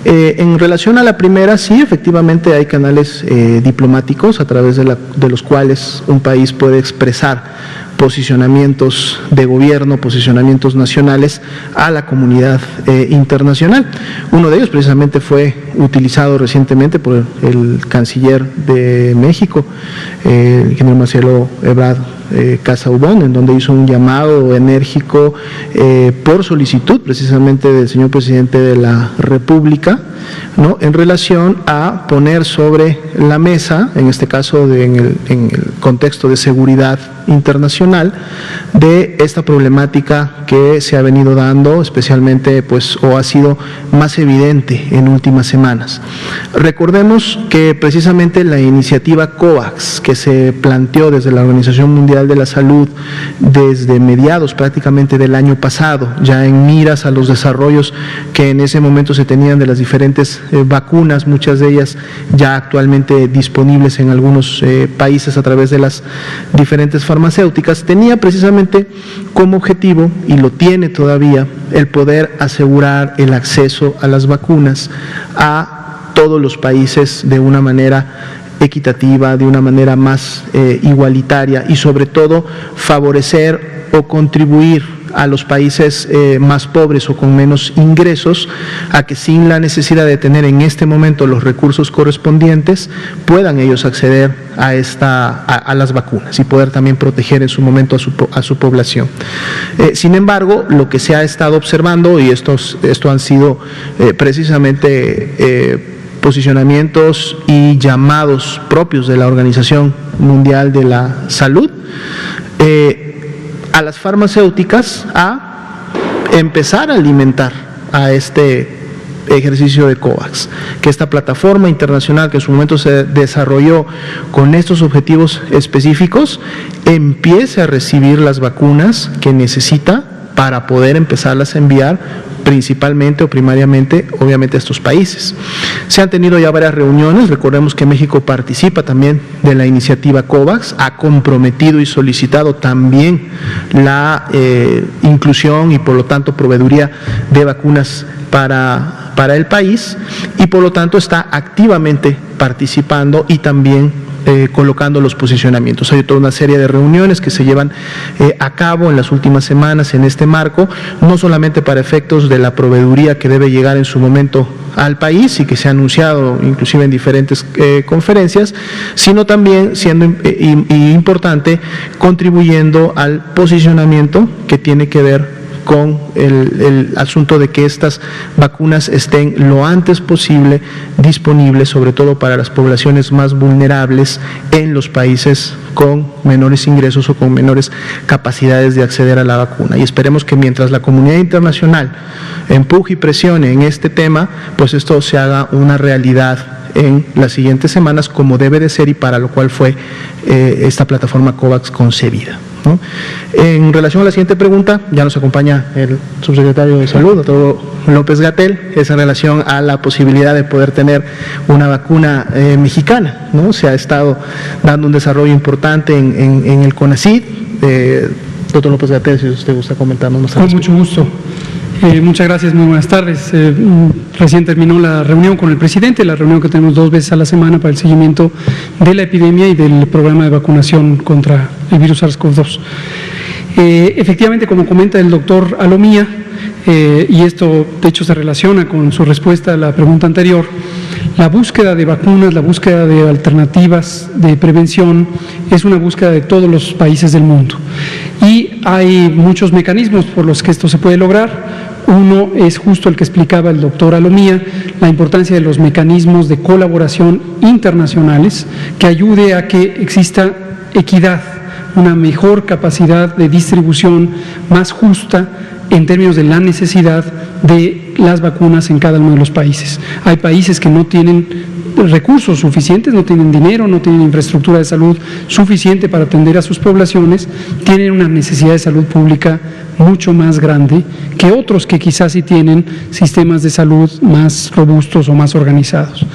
En relación a la primera, sí, efectivamente hay canales diplomáticos a través de los cuales un país puede expresar posicionamientos de gobierno, posicionamientos nacionales a la comunidad internacional. Uno de ellos precisamente fue utilizado recientemente por el canciller de México, el ingeniero Marcelo Ebrard Casaubon, en donde hizo un llamado enérgico por solicitud precisamente del señor presidente de la República, ¿no?, en relación a poner sobre la mesa, en este caso en el contexto de seguridad internacional, de esta problemática que se ha venido dando, especialmente o ha sido más evidente en últimas semanas. Recordemos que precisamente la iniciativa COVAX, que se planteó desde la Organización Mundial de la Salud desde mediados prácticamente del año pasado, ya en miras a los desarrollos que en ese momento se tenían de las diferentes vacunas, muchas de ellas ya actualmente disponibles en algunos países a través de las diferentes farmacéuticas, tenía precisamente como objetivo, y lo tiene todavía, el poder asegurar el acceso a las vacunas a todos los países de una manera equitativa, de una manera más igualitaria, y sobre todo favorecer o contribuir a los países más pobres o con menos ingresos a que, sin la necesidad de tener en este momento los recursos correspondientes, puedan ellos acceder a las vacunas y poder también proteger en su momento a su población. Sin embargo, lo que se ha estado observando, y esto han sido precisamente posicionamientos y llamados propios de la Organización Mundial de la Salud, a las farmacéuticas a empezar a alimentar a este ejercicio de COVAX, que esta plataforma internacional que en su momento se desarrolló con estos objetivos específicos empiece a recibir las vacunas que necesita para poder empezarlas a enviar principalmente o primariamente, obviamente, a estos países. Se han tenido ya varias reuniones, recordemos que México participa también de la iniciativa COVAX, ha comprometido y solicitado también la inclusión y por lo tanto proveeduría de vacunas para el país, y por lo tanto está activamente participando y también colocando los posicionamientos. Hay toda una serie de reuniones que se llevan a cabo en las últimas semanas en este marco, no solamente para efectos de la proveeduría que debe llegar en su momento al país y que se ha anunciado inclusive en diferentes conferencias, sino también siendo importante contribuyendo al posicionamiento que tiene que ver con el asunto de que estas vacunas estén lo antes posible disponibles, sobre todo para las poblaciones más vulnerables en los países con menores ingresos o con menores capacidades de acceder a la vacuna. Y esperemos que mientras la comunidad internacional empuje y presione en este tema, pues esto se haga una realidad en las siguientes semanas, como debe de ser y para lo cual fue esta plataforma COVAX concebida, ¿no? En relación a la siguiente pregunta, ya nos acompaña el subsecretario de Salud, doctor López-Gatell, es en relación a la posibilidad de poder tener una vacuna mexicana, ¿no? Se ha estado dando un desarrollo importante en el CONACYT. Doctor López-Gatell, si usted gusta comentarnos más. Con mucho gusto. Muchas gracias, muy buenas tardes. Recién terminó la reunión con el presidente, la reunión que tenemos 2 veces a la semana para el seguimiento de la epidemia y del programa de vacunación contra el virus SARS-CoV-2. Efectivamente, como comenta el doctor Alomía, y esto de hecho se relaciona con su respuesta a la pregunta anterior, la búsqueda de vacunas, la búsqueda de alternativas de prevención es una búsqueda de todos los países del mundo. Y hay muchos mecanismos por los que esto se puede lograr. Uno es justo el que explicaba el doctor Alomía, la importancia de los mecanismos de colaboración internacionales que ayude a que exista equidad, una mejor capacidad de distribución más justa en términos de la necesidad de las vacunas en cada uno de los países. Hay países que no tienen recursos suficientes, no tienen dinero, no tienen infraestructura de salud suficiente para atender a sus poblaciones, tienen una necesidad de salud pública mucho más grande que otros que quizás sí tienen sistemas de salud más robustos o más organizados.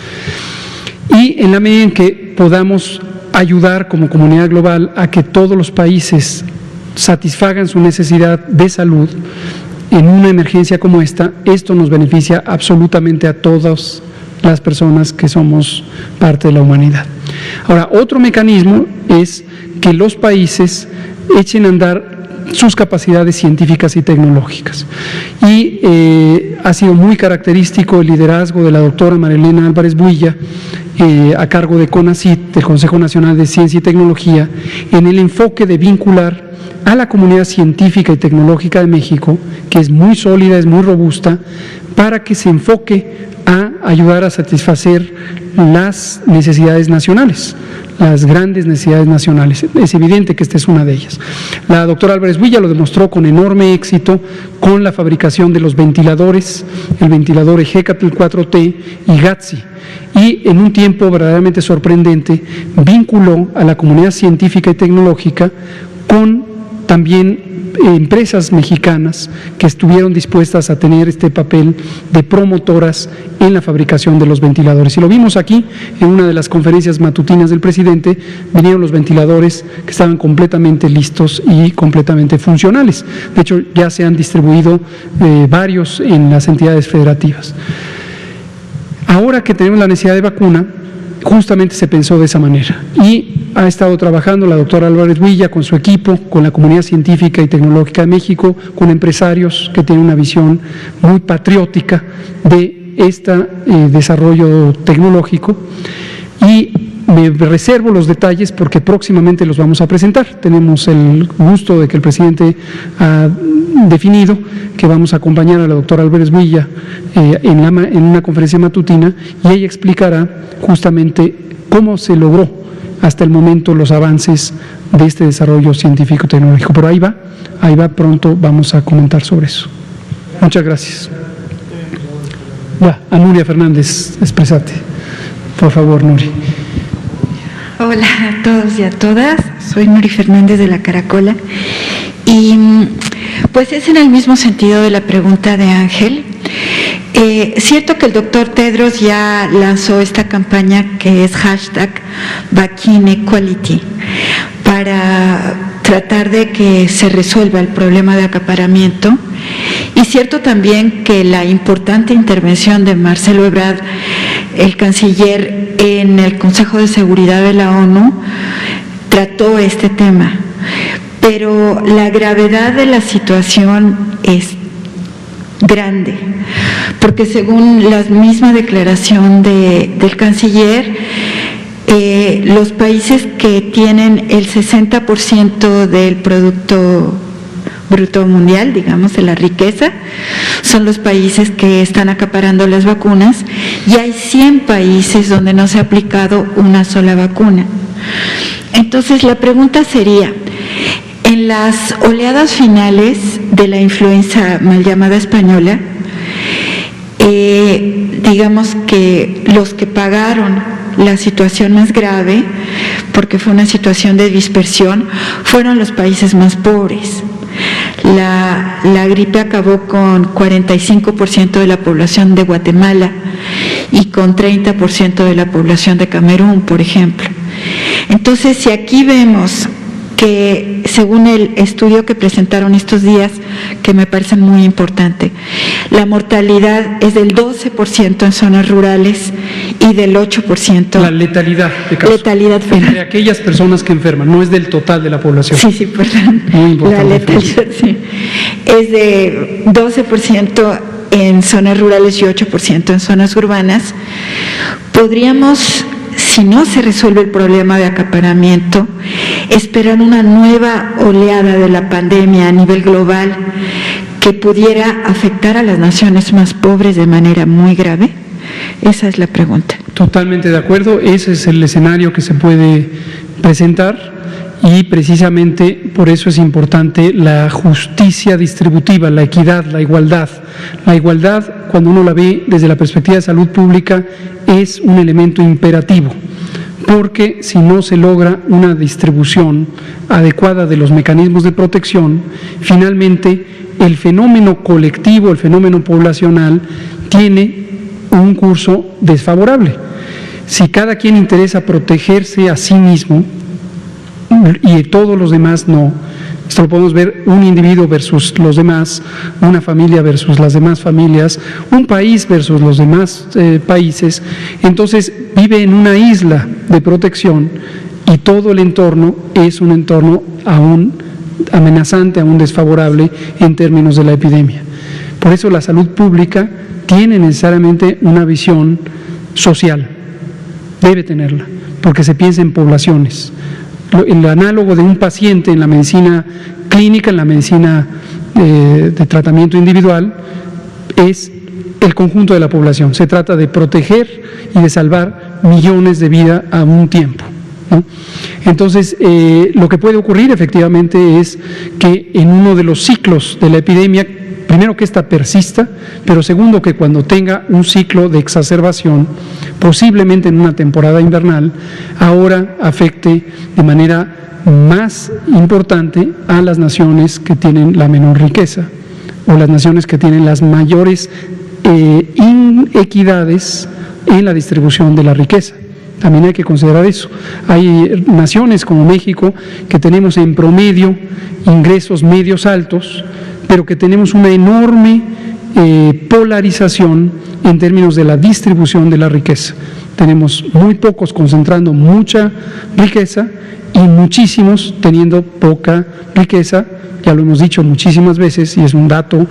Y en la medida en que podamos ayudar como comunidad global a que todos los países satisfagan su necesidad de salud en una emergencia como esta, esto nos beneficia absolutamente a todas las personas que somos parte de la humanidad. Ahora, otro mecanismo es que los países echen a andar sus capacidades científicas y tecnológicas. Y ha sido muy característico el liderazgo de la doctora Marilena Álvarez Builla, a cargo de CONACYT, del Consejo Nacional de Ciencia y Tecnología, en el enfoque de vincular a la comunidad científica y tecnológica de México, que es muy sólida, es muy robusta, para que se enfoque a ayudar a satisfacer las necesidades nacionales, las grandes necesidades nacionales. Es evidente que esta es una de ellas. La doctora Álvarez Builla lo demostró con enorme éxito con la fabricación de los ventiladores, el ventilador Ejecatl 4T y GATSI, y en un tiempo verdaderamente sorprendente vinculó a la comunidad científica y tecnológica con también empresas mexicanas que estuvieron dispuestas a tener este papel de promotoras en la fabricación de los ventiladores. Y lo vimos aquí en una de las conferencias matutinas del presidente, vinieron los ventiladores que estaban completamente listos y completamente funcionales. De hecho, ya se han distribuido varios en las entidades federativas. Ahora que tenemos la necesidad de vacuna, justamente se pensó de esa manera y ha estado trabajando la doctora Álvarez Builla con su equipo, con la comunidad científica y tecnológica de México, con empresarios que tienen una visión muy patriótica de este desarrollo tecnológico, y me reservo los detalles porque próximamente los vamos a presentar. Tenemos el gusto de que el presidente ha definido que vamos a acompañar a la doctora Álvarez Builla en una conferencia matutina, y ella explicará justamente cómo se logró hasta el momento los avances de este desarrollo científico-tecnológico. Pero ahí va, pronto vamos a comentar sobre eso. Muchas gracias. Ya, a Nuria Fernández, expresate. Por favor, Nuri. Hola a todos y a todas, soy Nuri Fernández de La Caracola, y pues es en el mismo sentido de la pregunta de Ángel. Cierto que el doctor Tedros ya lanzó esta campaña que es #VaccineEquality para tratar de que se resuelva el problema de acaparamiento, y cierto también que la importante intervención de Marcelo Ebrard, el canciller, en el Consejo de Seguridad de la ONU trató este tema, pero la gravedad de la situación es grande, porque según la misma declaración del canciller, los países que tienen el 60% del Producto Bruto Mundial, digamos, de la riqueza, son los países que están acaparando las vacunas, y hay 100 países donde no se ha aplicado una sola vacuna. Entonces, la pregunta sería, en las oleadas finales de la influenza mal llamada española, digamos que los que pagaron la situación más grave, porque fue una situación de dispersión, fueron los países más pobres. La gripe acabó con 45% de la población de Guatemala y con 30% de la población de Camerún, por ejemplo. Entonces, si aquí vemos que, según el estudio que presentaron estos días, que me parece muy importante, la mortalidad es del 12% en zonas rurales y del 8%. La letalidad de casos. Letalidad fetal. Entre aquellas personas que enferman, no es del total de la población. Sí, perdón. Muy importante. La letalidad, sí. Es de 12% en zonas rurales y 8% en zonas urbanas. Podríamos, si no se resuelve el problema de acaparamiento, esperar una nueva oleada de la pandemia a nivel global que pudiera afectar a las naciones más pobres de manera muy grave. Esa es la pregunta. Totalmente de acuerdo, ese es el escenario que se puede presentar y precisamente por eso es importante la justicia distributiva, la equidad, la igualdad. La igualdad, cuando uno la ve desde la perspectiva de salud pública, es un elemento imperativo, porque si no se logra una distribución adecuada de los mecanismos de protección, finalmente el fenómeno colectivo, el fenómeno poblacional, tiene un curso desfavorable. Si cada quien interesa protegerse a sí mismo y todos los demás no, esto lo podemos ver un individuo versus los demás, una familia versus las demás familias, un país versus los demás países, entonces vive en una isla de protección y todo el entorno es un entorno aún amenazante, aún desfavorable en términos de la epidemia. Por eso la salud pública tiene necesariamente una visión social, debe tenerla, porque se piensa en poblaciones. El análogo de un paciente en la medicina clínica, en la medicina de tratamiento individual, es el conjunto de la población. Se trata de proteger y de salvar millones de vidas a un tiempo, ¿no? Entonces, lo que puede ocurrir efectivamente es que en uno de los ciclos de la epidemia, primero que ésta persista, pero segundo que cuando tenga un ciclo de exacerbación, posiblemente en una temporada invernal, ahora afecte de manera más importante a las naciones que tienen la menor riqueza o las naciones que tienen las mayores inequidades en la distribución de la riqueza. También hay que considerar eso. Hay naciones como México que tenemos en promedio ingresos medios altos, pero que tenemos una enorme polarización en términos de la distribución de la riqueza. Tenemos muy pocos concentrando mucha riqueza y muchísimos teniendo poca riqueza. Ya lo hemos dicho muchísimas veces y es un dato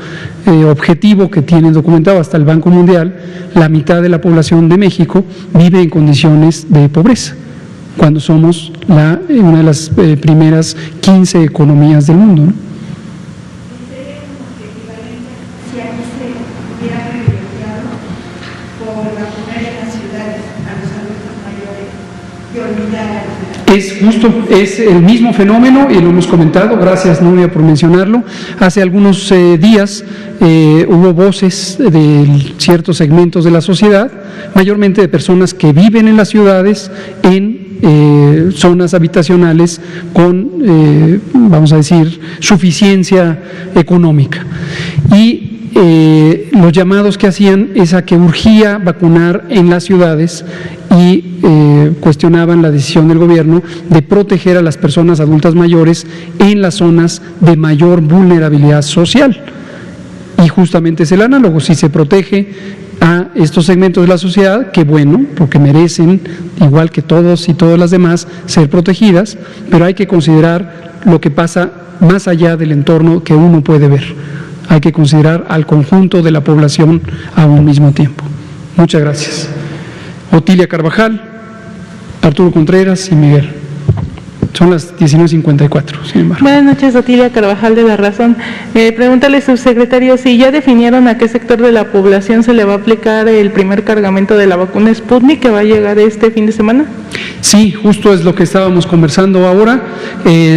objetivo que tiene documentado hasta el Banco Mundial. La mitad de la población de México vive en condiciones de pobreza, cuando somos una de las primeras 15 economías del mundo, ¿no? Es justo, es el mismo fenómeno y lo hemos comentado, gracias Nuria por mencionarlo. Hace algunos días hubo voces de ciertos segmentos de la sociedad, mayormente de personas que viven en las ciudades, en zonas habitacionales con, vamos a decir, suficiencia económica. Y los llamados que hacían es a que urgía vacunar en las ciudades y cuestionaban la decisión del gobierno de proteger a las personas adultas mayores en las zonas de mayor vulnerabilidad social. Y justamente es el análogo, si se protege a estos segmentos de la sociedad, que bueno, porque merecen, igual que todos y todas las demás, ser protegidas, pero hay que considerar lo que pasa más allá del entorno que uno puede ver. Hay que considerar al conjunto de la población a un mismo tiempo. Muchas gracias. Otilia Carvajal, Arturo Contreras y Miguel. Son las 19:54, sin embargo. Buenas noches, Otilia Carvajal de La Razón. Pregúntale, subsecretario, si ya definieron a qué sector de la población se le va a aplicar el primer cargamento de la vacuna Sputnik que va a llegar este fin de semana. Sí, justo es lo que estábamos conversando ahora.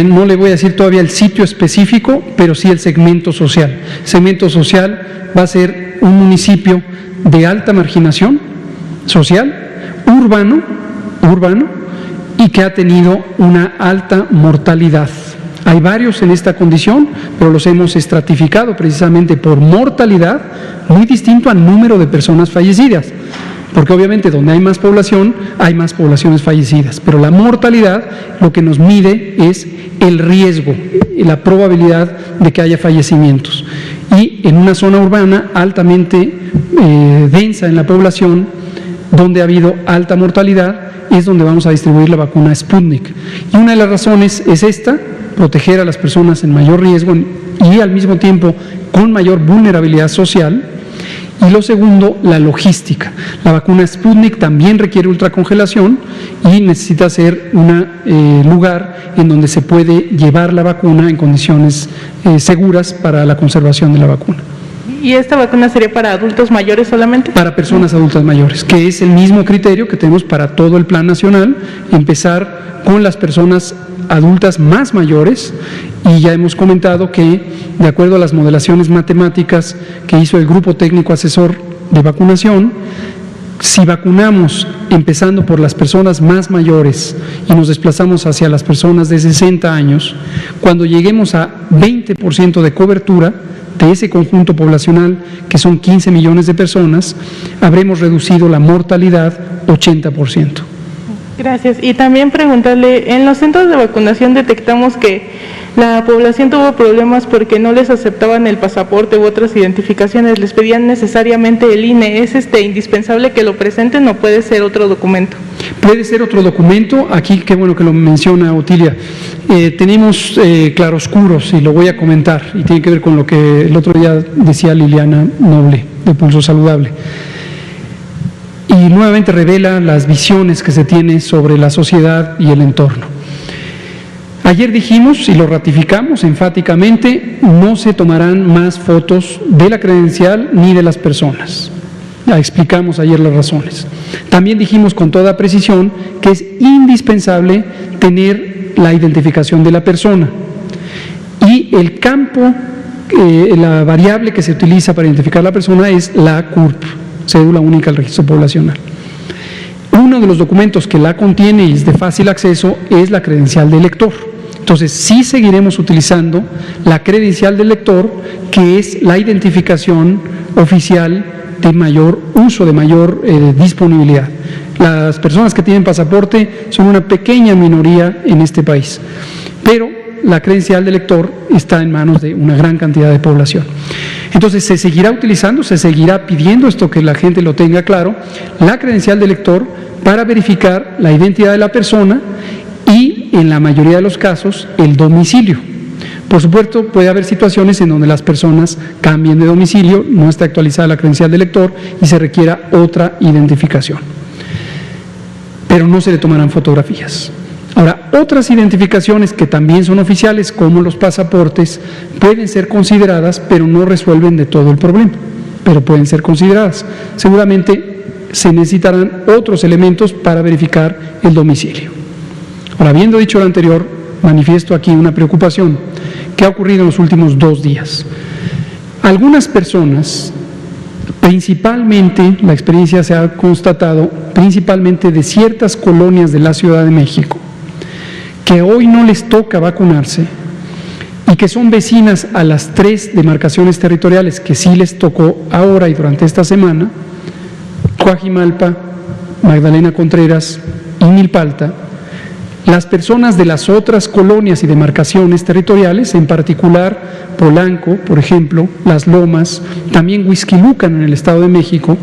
No le voy a decir todavía el sitio específico, pero sí el segmento social. El segmento social va a ser un municipio de alta marginación social, urbano, y que ha tenido una alta mortalidad. Hay varios en esta condición, pero los hemos estratificado precisamente por mortalidad, muy distinto al número de personas fallecidas, porque obviamente donde hay más población, hay más poblaciones fallecidas, pero la mortalidad lo que nos mide es el riesgo, la probabilidad de que haya fallecimientos. Y en una zona urbana altamente densa en la población, donde ha habido alta mortalidad, es donde vamos a distribuir la vacuna Sputnik. Y una de las razones es esta: proteger a las personas en mayor riesgo y al mismo tiempo con mayor vulnerabilidad social. Y lo segundo, la logística. La vacuna Sputnik también requiere ultracongelación y necesita ser un lugar en donde se puede llevar la vacuna en condiciones seguras para la conservación de la vacuna. ¿Y esta vacuna sería para adultos mayores solamente? Para personas adultas mayores, que es el mismo criterio que tenemos para todo el plan nacional, empezar con las personas adultas más mayores, y ya hemos comentado que, de acuerdo a las modelaciones matemáticas que hizo el Grupo Técnico Asesor de Vacunación, si vacunamos empezando por las personas más mayores y nos desplazamos hacia las personas de 60 años, cuando lleguemos a 20% de cobertura de ese conjunto poblacional, que son 15 millones de personas, habremos reducido la mortalidad 80%. Gracias. Y también preguntarle, en los centros de vacunación detectamos que la población tuvo problemas porque no les aceptaban el pasaporte u otras identificaciones, les pedían necesariamente el INE. ¿Es indispensable que lo presenten o puede ser otro documento? Puede ser otro documento. Aquí, qué bueno que lo menciona Otilia. Tenemos claroscuros, y lo voy a comentar, y tiene que ver con lo que el otro día decía Liliana Noble, de Pulso Saludable. Y nuevamente revela las visiones que se tiene sobre la sociedad y el entorno. Ayer dijimos, y lo ratificamos enfáticamente, no se tomarán más fotos de la credencial ni de las personas. Ya explicamos ayer las razones. También dijimos con toda precisión que es indispensable tener la identificación de la persona. Y el campo, la variable que se utiliza para identificar a la persona es la CURP, Cédula Única al Registro Poblacional. Uno de los documentos que la contiene y es de fácil acceso es la credencial del lector. Entonces, sí seguiremos utilizando la credencial del lector, que es la identificación oficial de mayor uso, de mayor disponibilidad. Las personas que tienen pasaporte son una pequeña minoría en este país, pero la credencial del lector está en manos de una gran cantidad de población. Entonces, se seguirá utilizando, se seguirá pidiendo, esto que la gente lo tenga claro, la credencial del lector para verificar la identidad de la persona y, en la mayoría de los casos, el domicilio. Por supuesto, puede haber situaciones en donde las personas cambien de domicilio, no está actualizada la credencial del lector y se requiera otra identificación. Pero no se le tomarán fotografías. Ahora, otras identificaciones que también son oficiales, como los pasaportes, pueden ser consideradas, pero no resuelven de todo el problema, pero pueden ser consideradas. Seguramente se necesitarán otros elementos para verificar el domicilio. Ahora, habiendo dicho lo anterior, manifiesto aquí una preocupación que ha ocurrido en los últimos 2 días. Algunas personas, principalmente, la experiencia se ha constatado, principalmente de ciertas colonias de la Ciudad de México, que hoy no les toca vacunarse y que son vecinas a las 3 demarcaciones territoriales que sí les tocó ahora y durante esta semana, Coajimalpa, Magdalena Contreras y Milpalta. Las personas de las otras colonias y demarcaciones territoriales, en particular Polanco, por ejemplo, Las Lomas, también Huixquilucan en el Estado de México,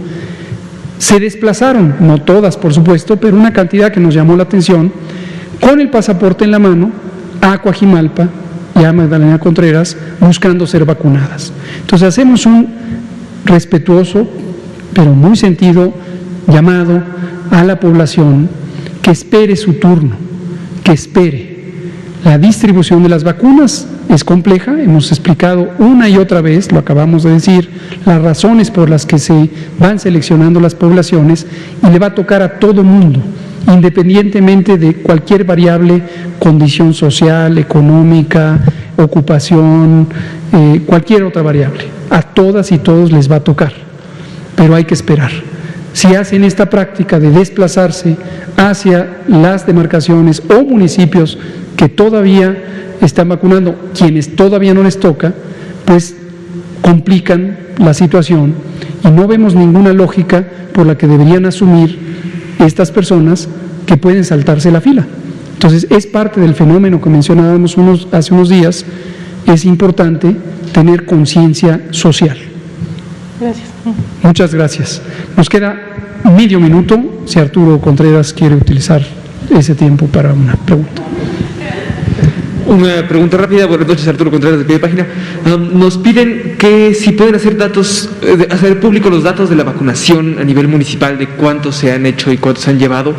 se desplazaron, no todas por supuesto, pero una cantidad que nos llamó la atención, con el pasaporte en la mano, a Coajimalpa y a Magdalena Contreras, buscando ser vacunadas. Entonces hacemos un respetuoso, pero muy sentido llamado a la población que espere su turno, que espere. La distribución de las vacunas es compleja, hemos explicado una y otra vez, lo acabamos de decir, las razones por las que se van seleccionando las poblaciones, y le va a tocar a todo mundo, independientemente de cualquier variable, condición social, económica, ocupación, cualquier otra variable. A todas y todos les va a tocar. pero hay que esperar. Si hacen esta práctica de desplazarse hacia las demarcaciones o municipios que todavía están vacunando, quienes todavía no les toca, pues complican la situación y no vemos ninguna lógica por la que deberían asumir estas personas que pueden saltarse la fila. Entonces, es parte del fenómeno que mencionábamos hace unos días. Es importante tener conciencia social. Gracias. Muchas gracias. Nos queda medio minuto, si Arturo Contreras quiere utilizar ese tiempo para una pregunta. Una pregunta rápida. Buenas noches, Arturo Contreras, de Pie de Página. Nos piden que si pueden hacer hacer públicos los datos de la vacunación a nivel municipal, de cuántos se han hecho y cuántos se han llevado.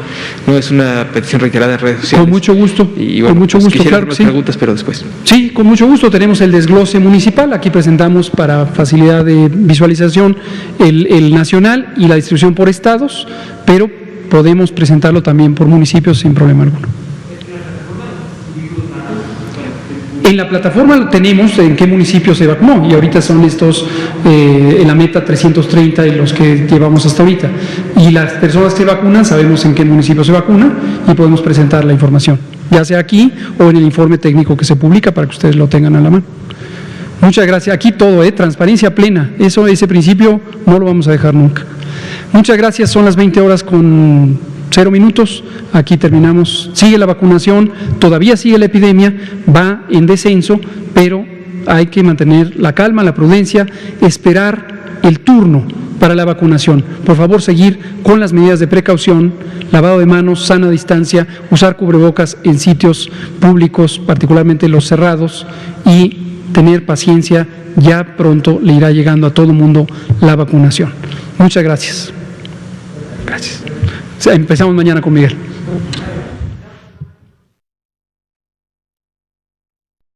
No es una petición reiterada en redes sociales. Con mucho gusto. Y bueno, con mucho pues gusto, quisiera claro que hacer sí. unas preguntas, pero después. Sí, con mucho gusto. Tenemos el desglose municipal. Aquí presentamos para facilidad de visualización el nacional y la distribución por estados, pero podemos presentarlo también por municipios sin problema alguno. En la plataforma lo tenemos en qué municipio se vacunó y ahorita son estos, en la meta 330 y los que llevamos hasta ahorita. Y las personas que vacunan sabemos en qué municipio se vacuna y podemos presentar la información, ya sea aquí o en el informe técnico que se publica para que ustedes lo tengan a la mano. Muchas gracias. Aquí todo, transparencia plena. Ese principio no lo vamos a dejar nunca. Muchas gracias. Son las 20 horas con 0 minutos. Aquí terminamos. Sigue la vacunación, todavía sigue la epidemia, va en descenso, pero hay que mantener la calma, la prudencia, esperar el turno para la vacunación. Por favor, seguir con las medidas de precaución, lavado de manos, sana distancia, usar cubrebocas en sitios públicos, particularmente los cerrados, y tener paciencia. Ya pronto le irá llegando a todo el mundo la vacunación. Muchas gracias. Gracias. Empezamos mañana con Miguel.